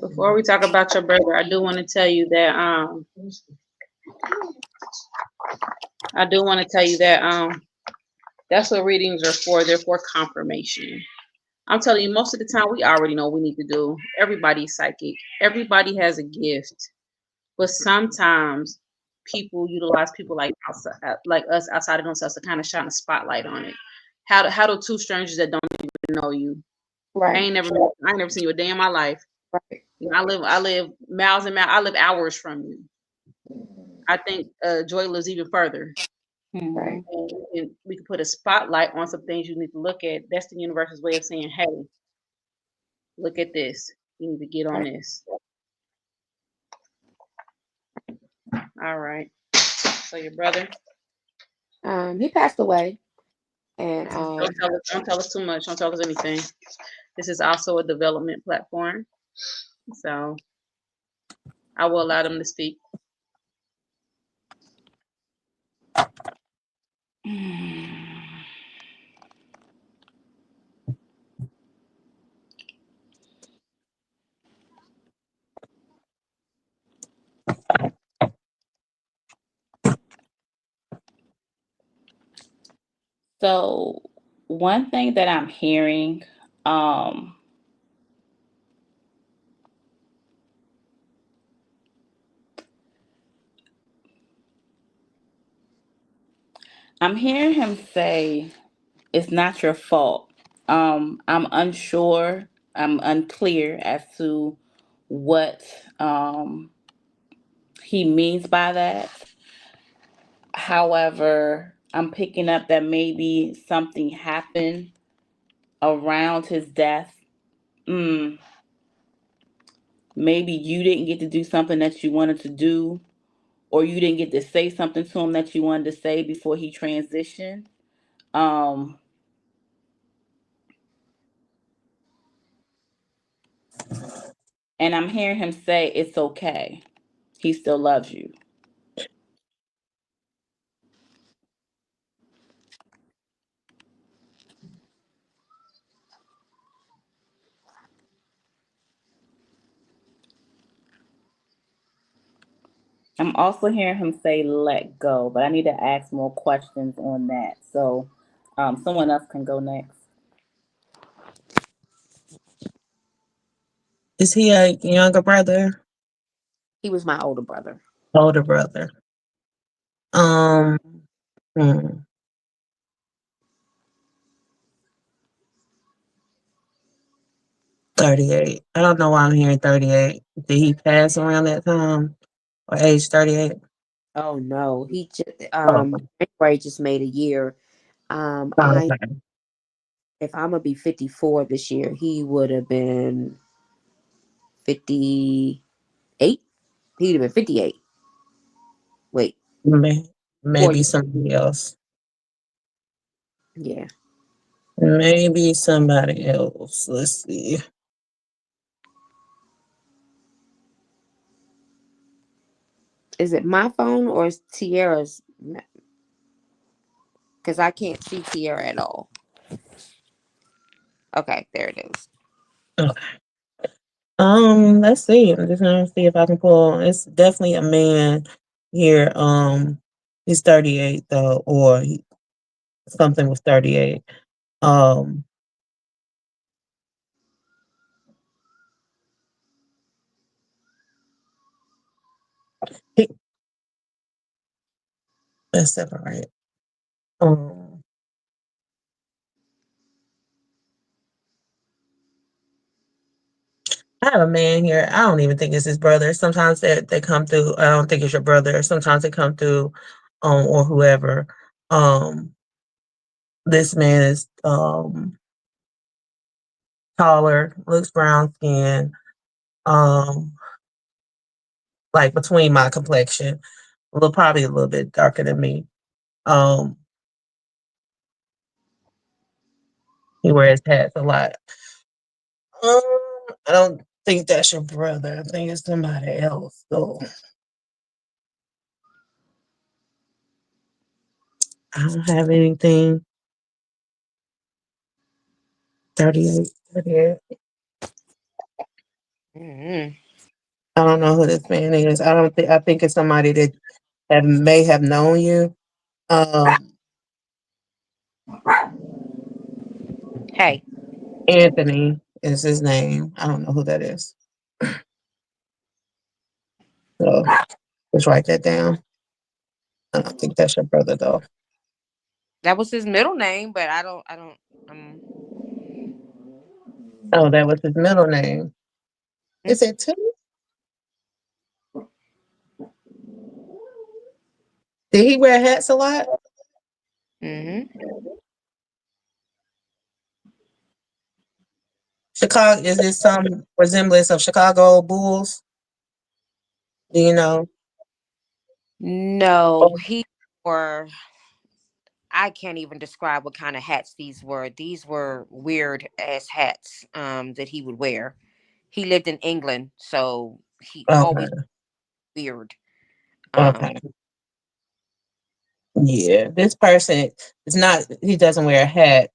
Before we talk about your brother, I do want to tell you that that's what readings are for. They're for confirmation. I'm telling you, most of the time we already know what we need to do. Everybody's psychic. Everybody has a gift. But sometimes people utilize people like outside, like us outside of themselves to kind of shine a spotlight on it. How do two strangers that don't even know you? right, I ain't never seen you a day in my life. right. You know, I live miles and miles. I live hours from you. I think Joy lives even further. Hmm. Right. And we can put a spotlight on some things you need to look at. That's the universe's way of saying, "Hey, look at this. You need to get on Right. this." All right. So your brother, He passed away, and don't tell us too much. Don't tell us anything. This is also a development platform, so I will allow them to speak. So one thing that I'm hearing, um, I'm hearing him say it's not your fault. I'm unsure. I'm unclear as to what he means by that. However, I'm picking up that maybe something happened around his death. Mm, maybe you didn't get to do something that you wanted to do, or you didn't get to say something to him that you wanted to say before he transitioned. Um, and I'm hearing him say it's okay. He still loves you. I'm also hearing him say let go, but I need to ask more questions on that. So someone else can go next. Is he a younger brother? he was my older brother. Older brother. Um, hmm, 38. I don't know why I'm hearing 38. Did he pass around that time or age 38? Oh no, he just Oh, January just made a year. I okay. if I'm gonna be 54 this year, he would have been 58. He'd have been 58. Wait, May- 4 years. Maybe somebody else. Yeah. Maybe somebody else. Let's see. Is it my phone or is Tiara's? Because I can't see Tiara at all. Okay, there it is. Okay. Let's see. I'm just gonna see if I can pull. It's definitely a man here. He's 38 though, or something with 38. Um, he, let's separate. Um, I have a man here. I don't even think it's his brother. Sometimes they come through. I don't think it's your brother. Sometimes they come through, or whoever. Um, this man is taller, looks brown skin, um, like between my complexion, probably a little bit darker than me. Um, he wears hats a lot. Um, I don't. think that's your brother. I think it's somebody else. So I don't have anything. 38, 38. Mm-hmm. I don't know who this man is. I don't think. I think it's somebody that may have known you. Um, Hey, Anthony is his name. I don't know who that is. So just write that down. I don't think that's your brother though. that was his middle name, but I don't. Um. Oh, that was his middle name. Is it Tim? Did he wear hats a lot? Mm-hmm. Chicago, is this some resemblance of Chicago Bulls? Do you know? No, Oh, he wore. I can't even describe what kind of hats these were. These were weird ass hats that he would wear. He lived in England, so he always okay. weird. Um, Okay. Yeah. This person is not, he doesn't wear a hat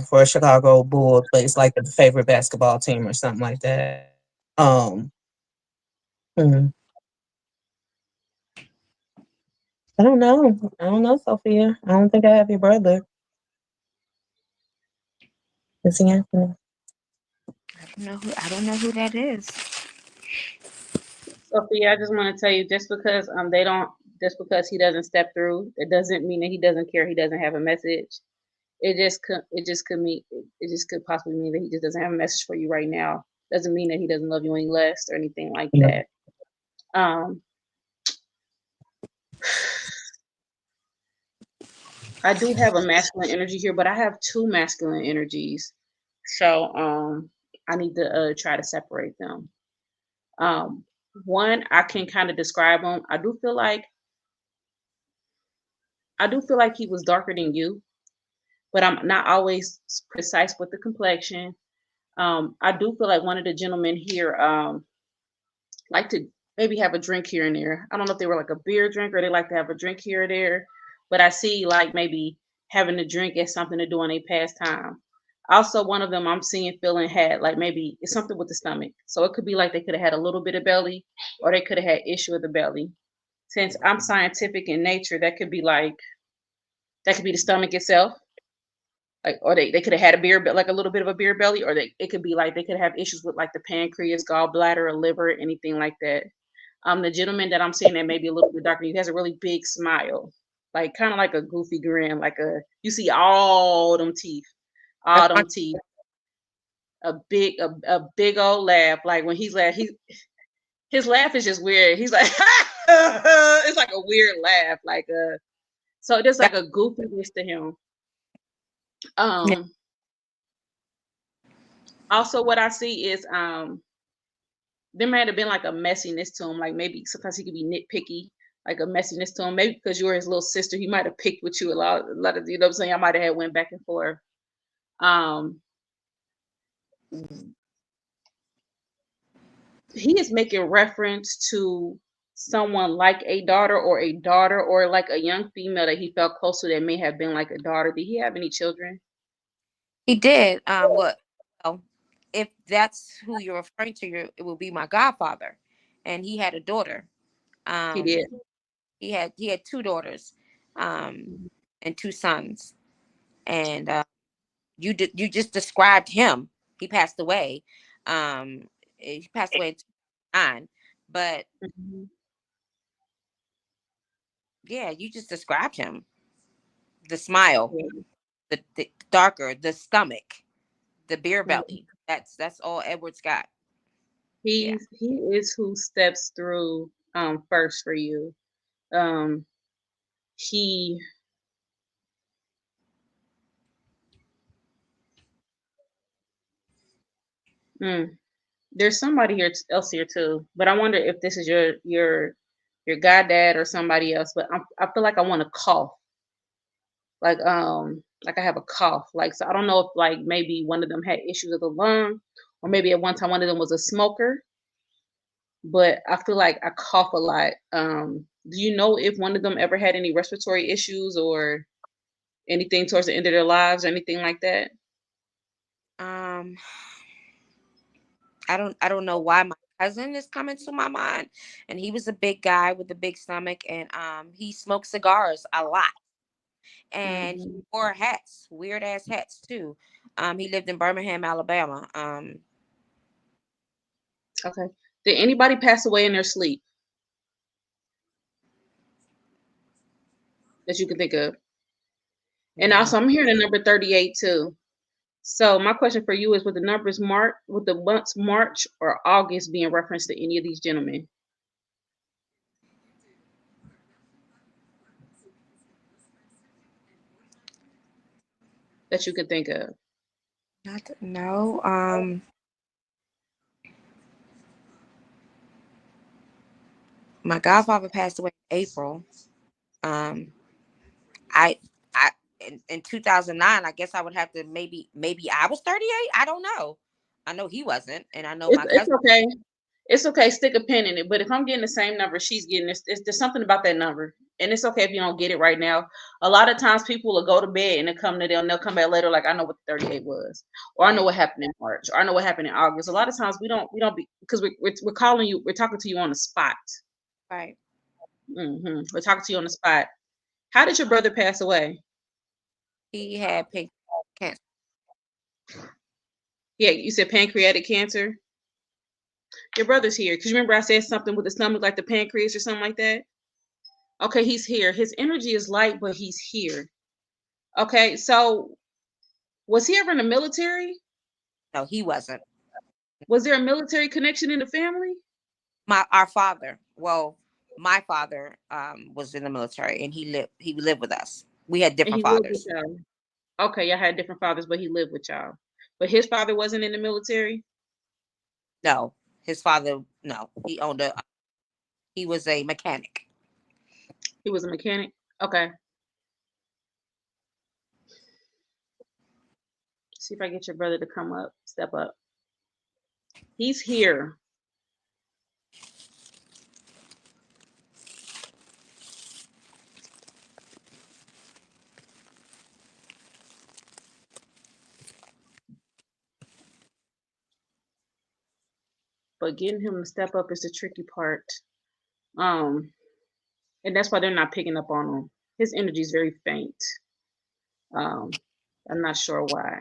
for Chicago Bulls, but it's like the favorite basketball team or something like that. Um hmm, I don't know. I don't know, Sophia. I don't think I have your brother. Is he Anthony? I don't know who that is. Sophia, I just want to tell you, just because they don't, just because he doesn't step through, it doesn't mean that he doesn't care. He doesn't have a message. It just could mean, it just could possibly mean that he just doesn't have a message for you right now. Doesn't mean that he doesn't love you any less or anything like Yeah. that. Um, I do have a masculine energy here, but I have two masculine energies, so I need to try to separate them. Um, One, I can kind of describe him. I do feel like he was darker than you, but I'm not always precise with the complexion. I do feel like one of the gentlemen here like to maybe have a drink here and there. I don't know if they were like a beer drinker or they like to have a drink here or there, but I see like maybe having a drink as something to do on a pastime. Also, one of them I'm seeing feeling had like maybe it's something with the stomach. So it could be like they could have had a little bit of belly or they could have had issue with the belly. Since I'm scientific in nature, that could be the stomach itself. Like, or they could have had a beer, but like a little bit of a beer belly, or it could be like they could have issues with like the pancreas, gallbladder, or liver, anything like that. The gentleman that I'm seeing that may be a little bit darker, he has a really big smile, like kind of like a goofy grin, like a you see That's all my them teeth, a big old laugh. Like when he's laugh, his laugh is just weird. He's like, it's like a weird laugh, like so there's that, like a goofiness to him. yeah, Um, Also, what I see is there might have been like a messiness to him. Like maybe sometimes he could be nitpicky, like a messiness to him. Maybe because you were his little sister, he might have picked with you a lot of you know what I'm saying. I might have had went back and forth. Um, he is making reference to someone like a daughter or like a young female that he felt close to that may have been like a daughter. Did he have any children? he did. What? Well, if that's who you're referring to, it will be my godfather, and he had a daughter. He did. Um, he had two daughters, um, and two sons, and you just described him. He passed away. He passed away in 2009, but Mhm. yeah, you just described him. The smile, Yeah. the darker, the stomach, the beer Mhm. belly. That's all Edward's got. Yeah. He is who steps through first for you. Um, he mm, there's somebody else here too, but I wonder if this is your goddad or somebody else. But I feel like I want to cough, like I have a cough, like so I don't know if like maybe one of them had issues with the lung, or maybe at one time one of them was a smoker. But I feel like I cough a lot. Do you know if one of them ever had any respiratory issues or anything towards the end of their lives or anything like that? Um, I don't know why my cousin is coming to my mind, and he was a big guy with a big stomach, and he smoked cigars a lot, and he Hmm. wore hats, weird ass hats too. He lived in Birmingham, Alabama. Okay. Did anybody pass away in their sleep that you can think of? And No, also, I'm hearing the number 38 too. So my question for you is: would the numbers mark, would the months March or August be in reference to any of these gentlemen that you could think of? no. My godfather passed away in April. Um, I I in 2009, I guess I would have to maybe I was 38. I don't know. I know he wasn't, and I know my It's cousin. okay. It's okay. Stick a pin in it. But if I'm getting the same number she's getting, there's something about that number, and it's okay if you don't get it right now. A lot of times people will go to bed and they'll come back later like I know what the 38 was, or I know Right, what happened in March, or I know what happened in August. A lot of times we don't be because we're calling you, we're talking to you on the spot. right. We're talking to you on the spot. How did your brother pass away? He had pink cancer. Yeah, you said pancreatic cancer. Your brother's here. Cause you remember I said something with the stomach, like the pancreas or something like that. Okay, he's here. His energy is light, but he's here. Okay, so was he ever in the military? No, he wasn't. Was there a military connection in the family? Our father. Well, my father was in the military, and he lived with us. We had And different he lived with fathers. y'all. Okay, y'all had different fathers, but he lived with y'all. But his father wasn't in the military. No, his father. No, he was a mechanic. He was a mechanic. Okay. See if I get your brother to come up, step up. He's here, but getting him to step up is the tricky part. Um, and that's why they're not picking up on him. His energy is very faint. Um, I'm not sure why.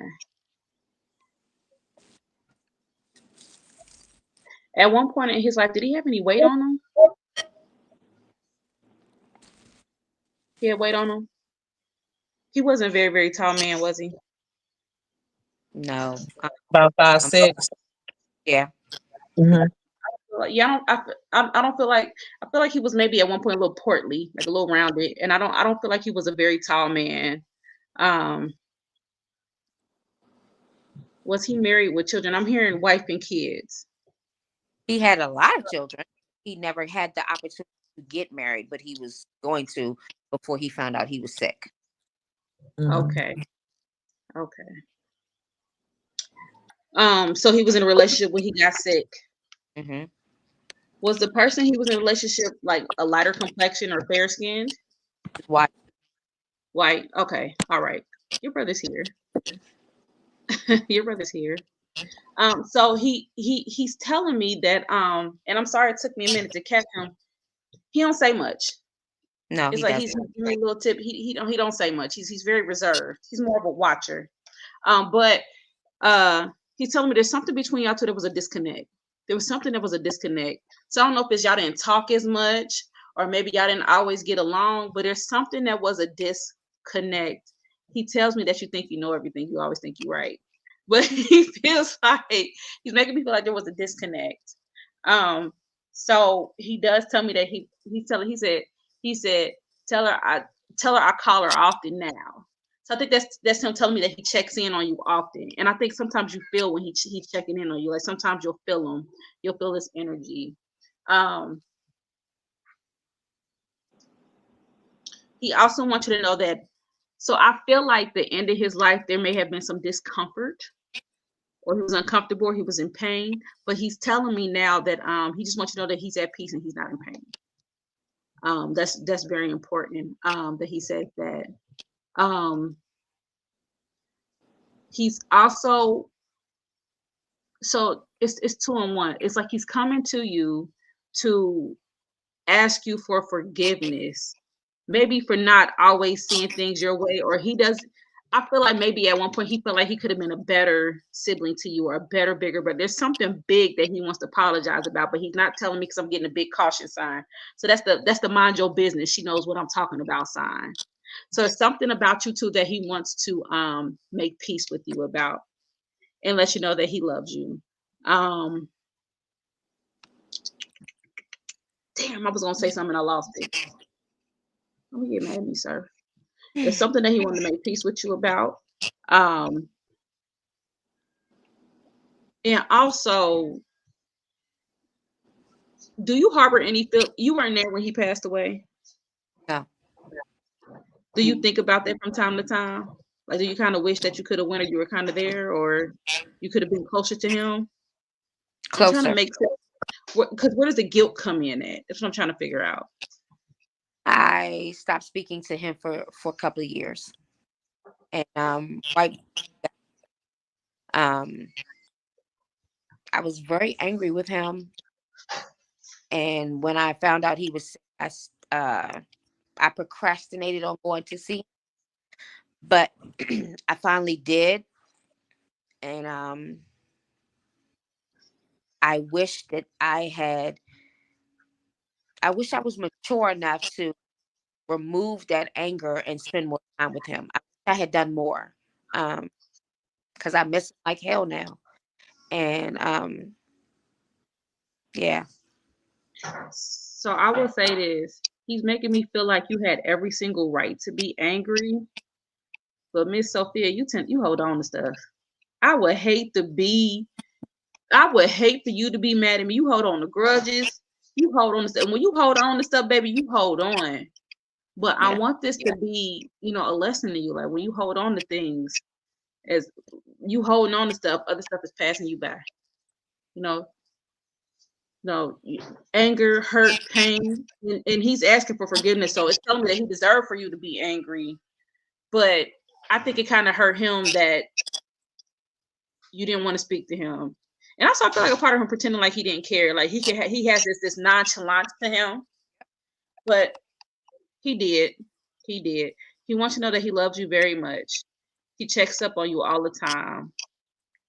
At one point in his life, did he have any weight on him? He had weight on him. He wasn't a very, very tall man, was he? No, About five, um, 6. yeah, Mm-hmm. Like, yeah, I don't feel like I feel like he was maybe at one point a little portly, like a little rounded, and I don't feel like he was a very tall man. Um, was he married with children? I'm hearing wife and kids. he had a lot of children. He never had the opportunity to get married, but he was going to before he found out he was sick. Mm-hmm. Okay, okay. So he was in a relationship when he got sick. Hmm. Was the person he was in a relationship like a lighter complexion or fair skinned? Why? White. Okay, all right. Your brother's here. Your brother's here. So he's telling me that and I'm sorry it took me a minute to catch him. He don't say much. No, It's he like doesn't. he's giving me a little tip. He don't say much. He's very reserved. He's more of a watcher. But uh he's telling me there's something between y'all two that was a disconnect. There was something that was a disconnect. So I don't know if it's y'all didn't talk as much or maybe y'all didn't always get along, but there's something that was a disconnect. He tells me that you think you know everything. You always think you're right. But he feels like he's making me feel like there was a disconnect. Um, so he does tell me that he said tell her I call her often now. So I think that's him telling me that he checks in on you often, and I think sometimes you feel when he's checking in on you. Like sometimes you'll feel him, you'll feel his energy. Um, he also wants you to know that. So I feel like the end of his life there may have been some discomfort. or he was uncomfortable, or he was in pain. But he's telling me now that he just wants you to know that he's at peace and he's not in pain. That's very important. That he says that. Um, he's also, so it's two in one. It's like he's coming to you to ask you for forgiveness, maybe for not always seeing things your way, or he does. I feel like maybe at one point he felt like he could have been a better sibling to you, or a better, bigger, but there's something big that he wants to apologize about, but he's not telling me because I'm getting a big caution sign. So that's the mind your business. She knows what I'm talking about sign. So it's something about you too that he wants to make peace with you about, and let you know that he loves you. Um, Damn, I was gonna say something, I lost it. Don't get mad at me, sir. It's something that he wanted to make peace with you about. Um, and also, do you harbor any feel? You weren't there when he passed away. No. Do you think about that from time to time? Like, do you kind of wish that you could have went, or you were kind of there, or you could have been closer to him? I'm trying to Closer. make sense, because where does the guilt come in at? That's what I'm trying to figure out. I stopped speaking to him for a couple of years, and right, um, I was very angry with him. And when I found out he was sick, I procrastinated on going to see him, but I finally did, and I wish that I wish I was mature enough to remove that anger and spend more time with him. I wish I had done more, because I miss him like hell now. And yeah. So I will say this: he's making me feel like you had every single right to be angry, but Miss Sophia, you hold on to stuff. I would hate to be I would hate for you to be mad at me. You hold on to grudges. You hold on to stuff. When you hold on to stuff, baby, you hold on. But I Yeah. want this to be, a lesson to you. Like, when you hold on to things, as you holding on to stuff, other stuff is passing you by. You know, no anger, hurt, pain, and he's asking for forgiveness. So it's telling me that he deserved for you to be angry. But I think it kind of hurt him that you didn't want to speak to him. And also, I feel like a part of him pretending like he didn't care. Like he has this nonchalance to him, but he did. He did. He wants you to know that he loves you very much. He checks up on you all the time.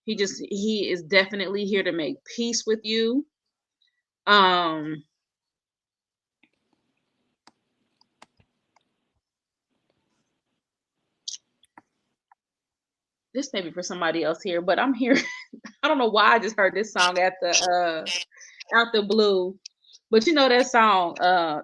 He is definitely here to make peace with you. Um, this may be for somebody else here, but I'm here. I don't know why I just heard this song at the out the blue. But you know that song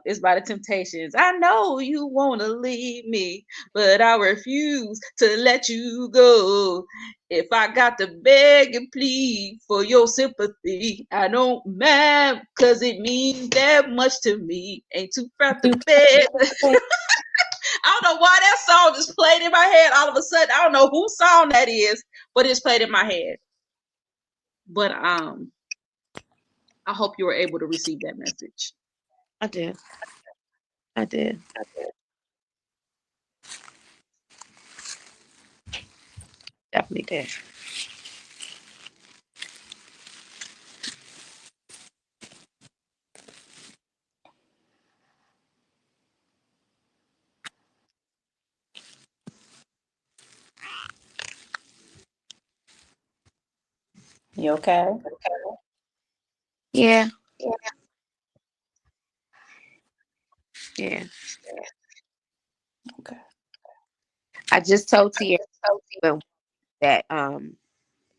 is by the Temptations. I know you wanna leave me, but I refuse to let you go. If I got to beg and plead for your sympathy, I don't mind, cause it means that much to me. Ain't too proud to beg. I don't know why that song just played in my head all of a sudden. I don't know whose song that is, but it's played in my head. But I hope you were able to receive that message. I did. I did. Definitely did. You okay? Yeah. Yeah. Okay. I just told Tiara that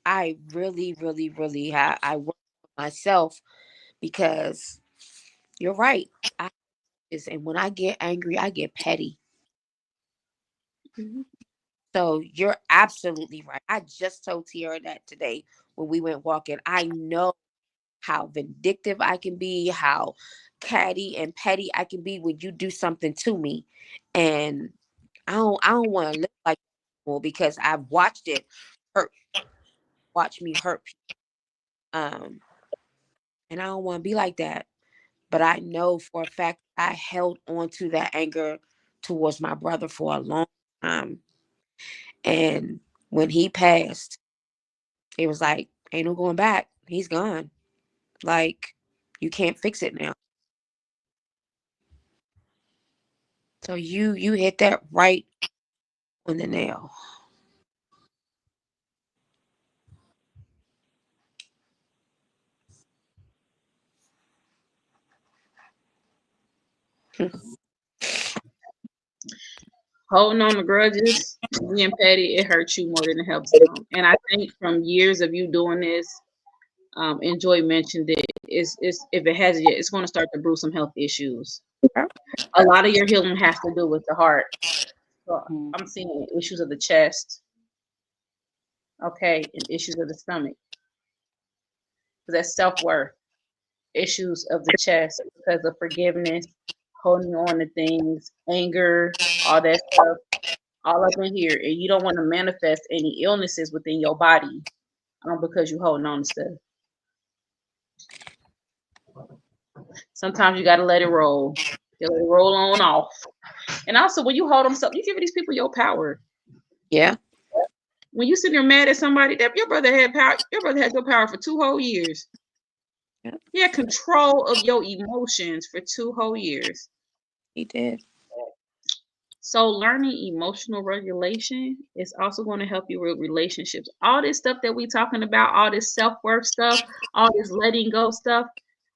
I really, really, really I work for myself, because you're right. And when I get angry, I get petty. Mhm. So you're absolutely right. I just told Tiara that today when we went walking. I know how vindictive I can be, how catty and petty I can be when you do something to me. And I don't want to live like that anymore, because I've watched it hurt watch me hurt people. And I don't want to be like that. But I know for a fact I held on to that anger towards my brother for a long time. And when he passed, it was like, ain't no going back. He's gone. Like, you can't fix it now. So you hit that right on the nail. Holding on to grudges, being petty, it hurts you more than it helps them. And I think from years of you doing this, and Joy mentioned it, is if it hasn't yet, it's going to start to brew some health issues. A lot of your healing has to do with the heart. So I'm seeing issues of the chest, okay, and issues of the stomach. Because that's self-worth. Issues of the chest because of forgiveness, holding on to things, anger, all that stuff, all up in here. And you don't want to manifest any illnesses within your body because you're holding on to stuff. Sometimes you got to let it roll. You let it roll on off. And also, when you hold them stuff, you give these people your power. Yeah. When you sit there mad at somebody, that your brother had power, your brother had your power for 2 whole years. Yeah. He had control of your emotions for 2 whole years. He did. So learning emotional regulation is also going to help you with relationships. All this stuff that we talking about, all this self-worth stuff, all this letting go stuff,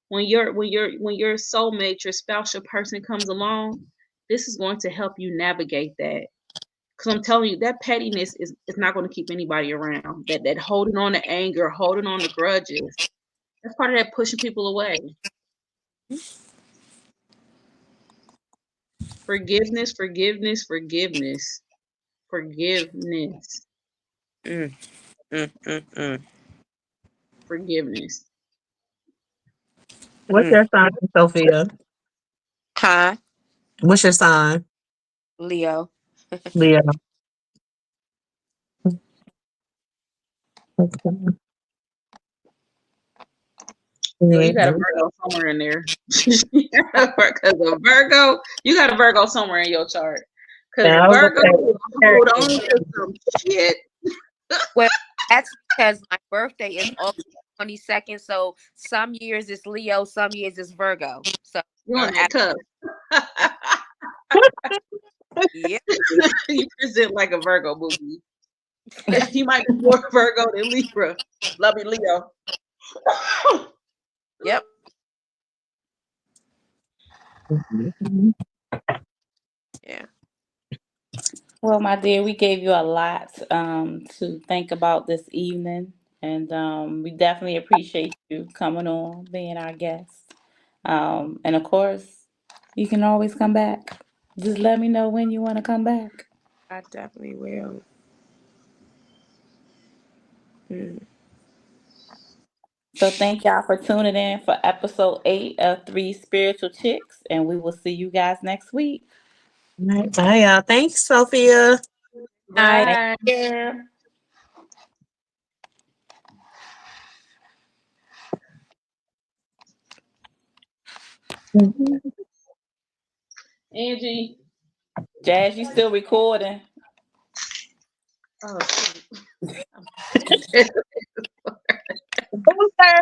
when your soulmate, your spouse, your person comes along, this is going to help you navigate that. Because I'm telling you, that pettiness is not going to keep anybody around. That holding on to anger, holding on to grudges, that's part of that pushing people away. Forgiveness, forgiveness, forgiveness, forgiveness, forgiveness. What's your sign, Sophia? Huh? What's your sign? Leo. Leo. So you got a Virgo somewhere in there. Because a Virgo, you got a Virgo somewhere in your chart. Because Yeah, I was Virgo gonna hold on to some shit. Well, that's because my birthday is August 22nd. So some years it's Leo, some years it's Virgo. So You on that cuff. yeah. You present like a Virgo movie. You might be more Virgo than Libra. Love you, Leo. Yep. Yeah. Well, my dear, we gave you a lot to think about this evening, and we definitely appreciate you coming on, being our guest. And of course, you can always come back. Just let me know when you want to come back. I definitely will. So thank y'all for tuning in for episode 8 of Three Spiritual Chicks, and we will see you guys next week. Bye, y'all. Thanks, Sophia. Bye. Yeah. Angie. Jazz, you still recording? Oh, shoot. Bye.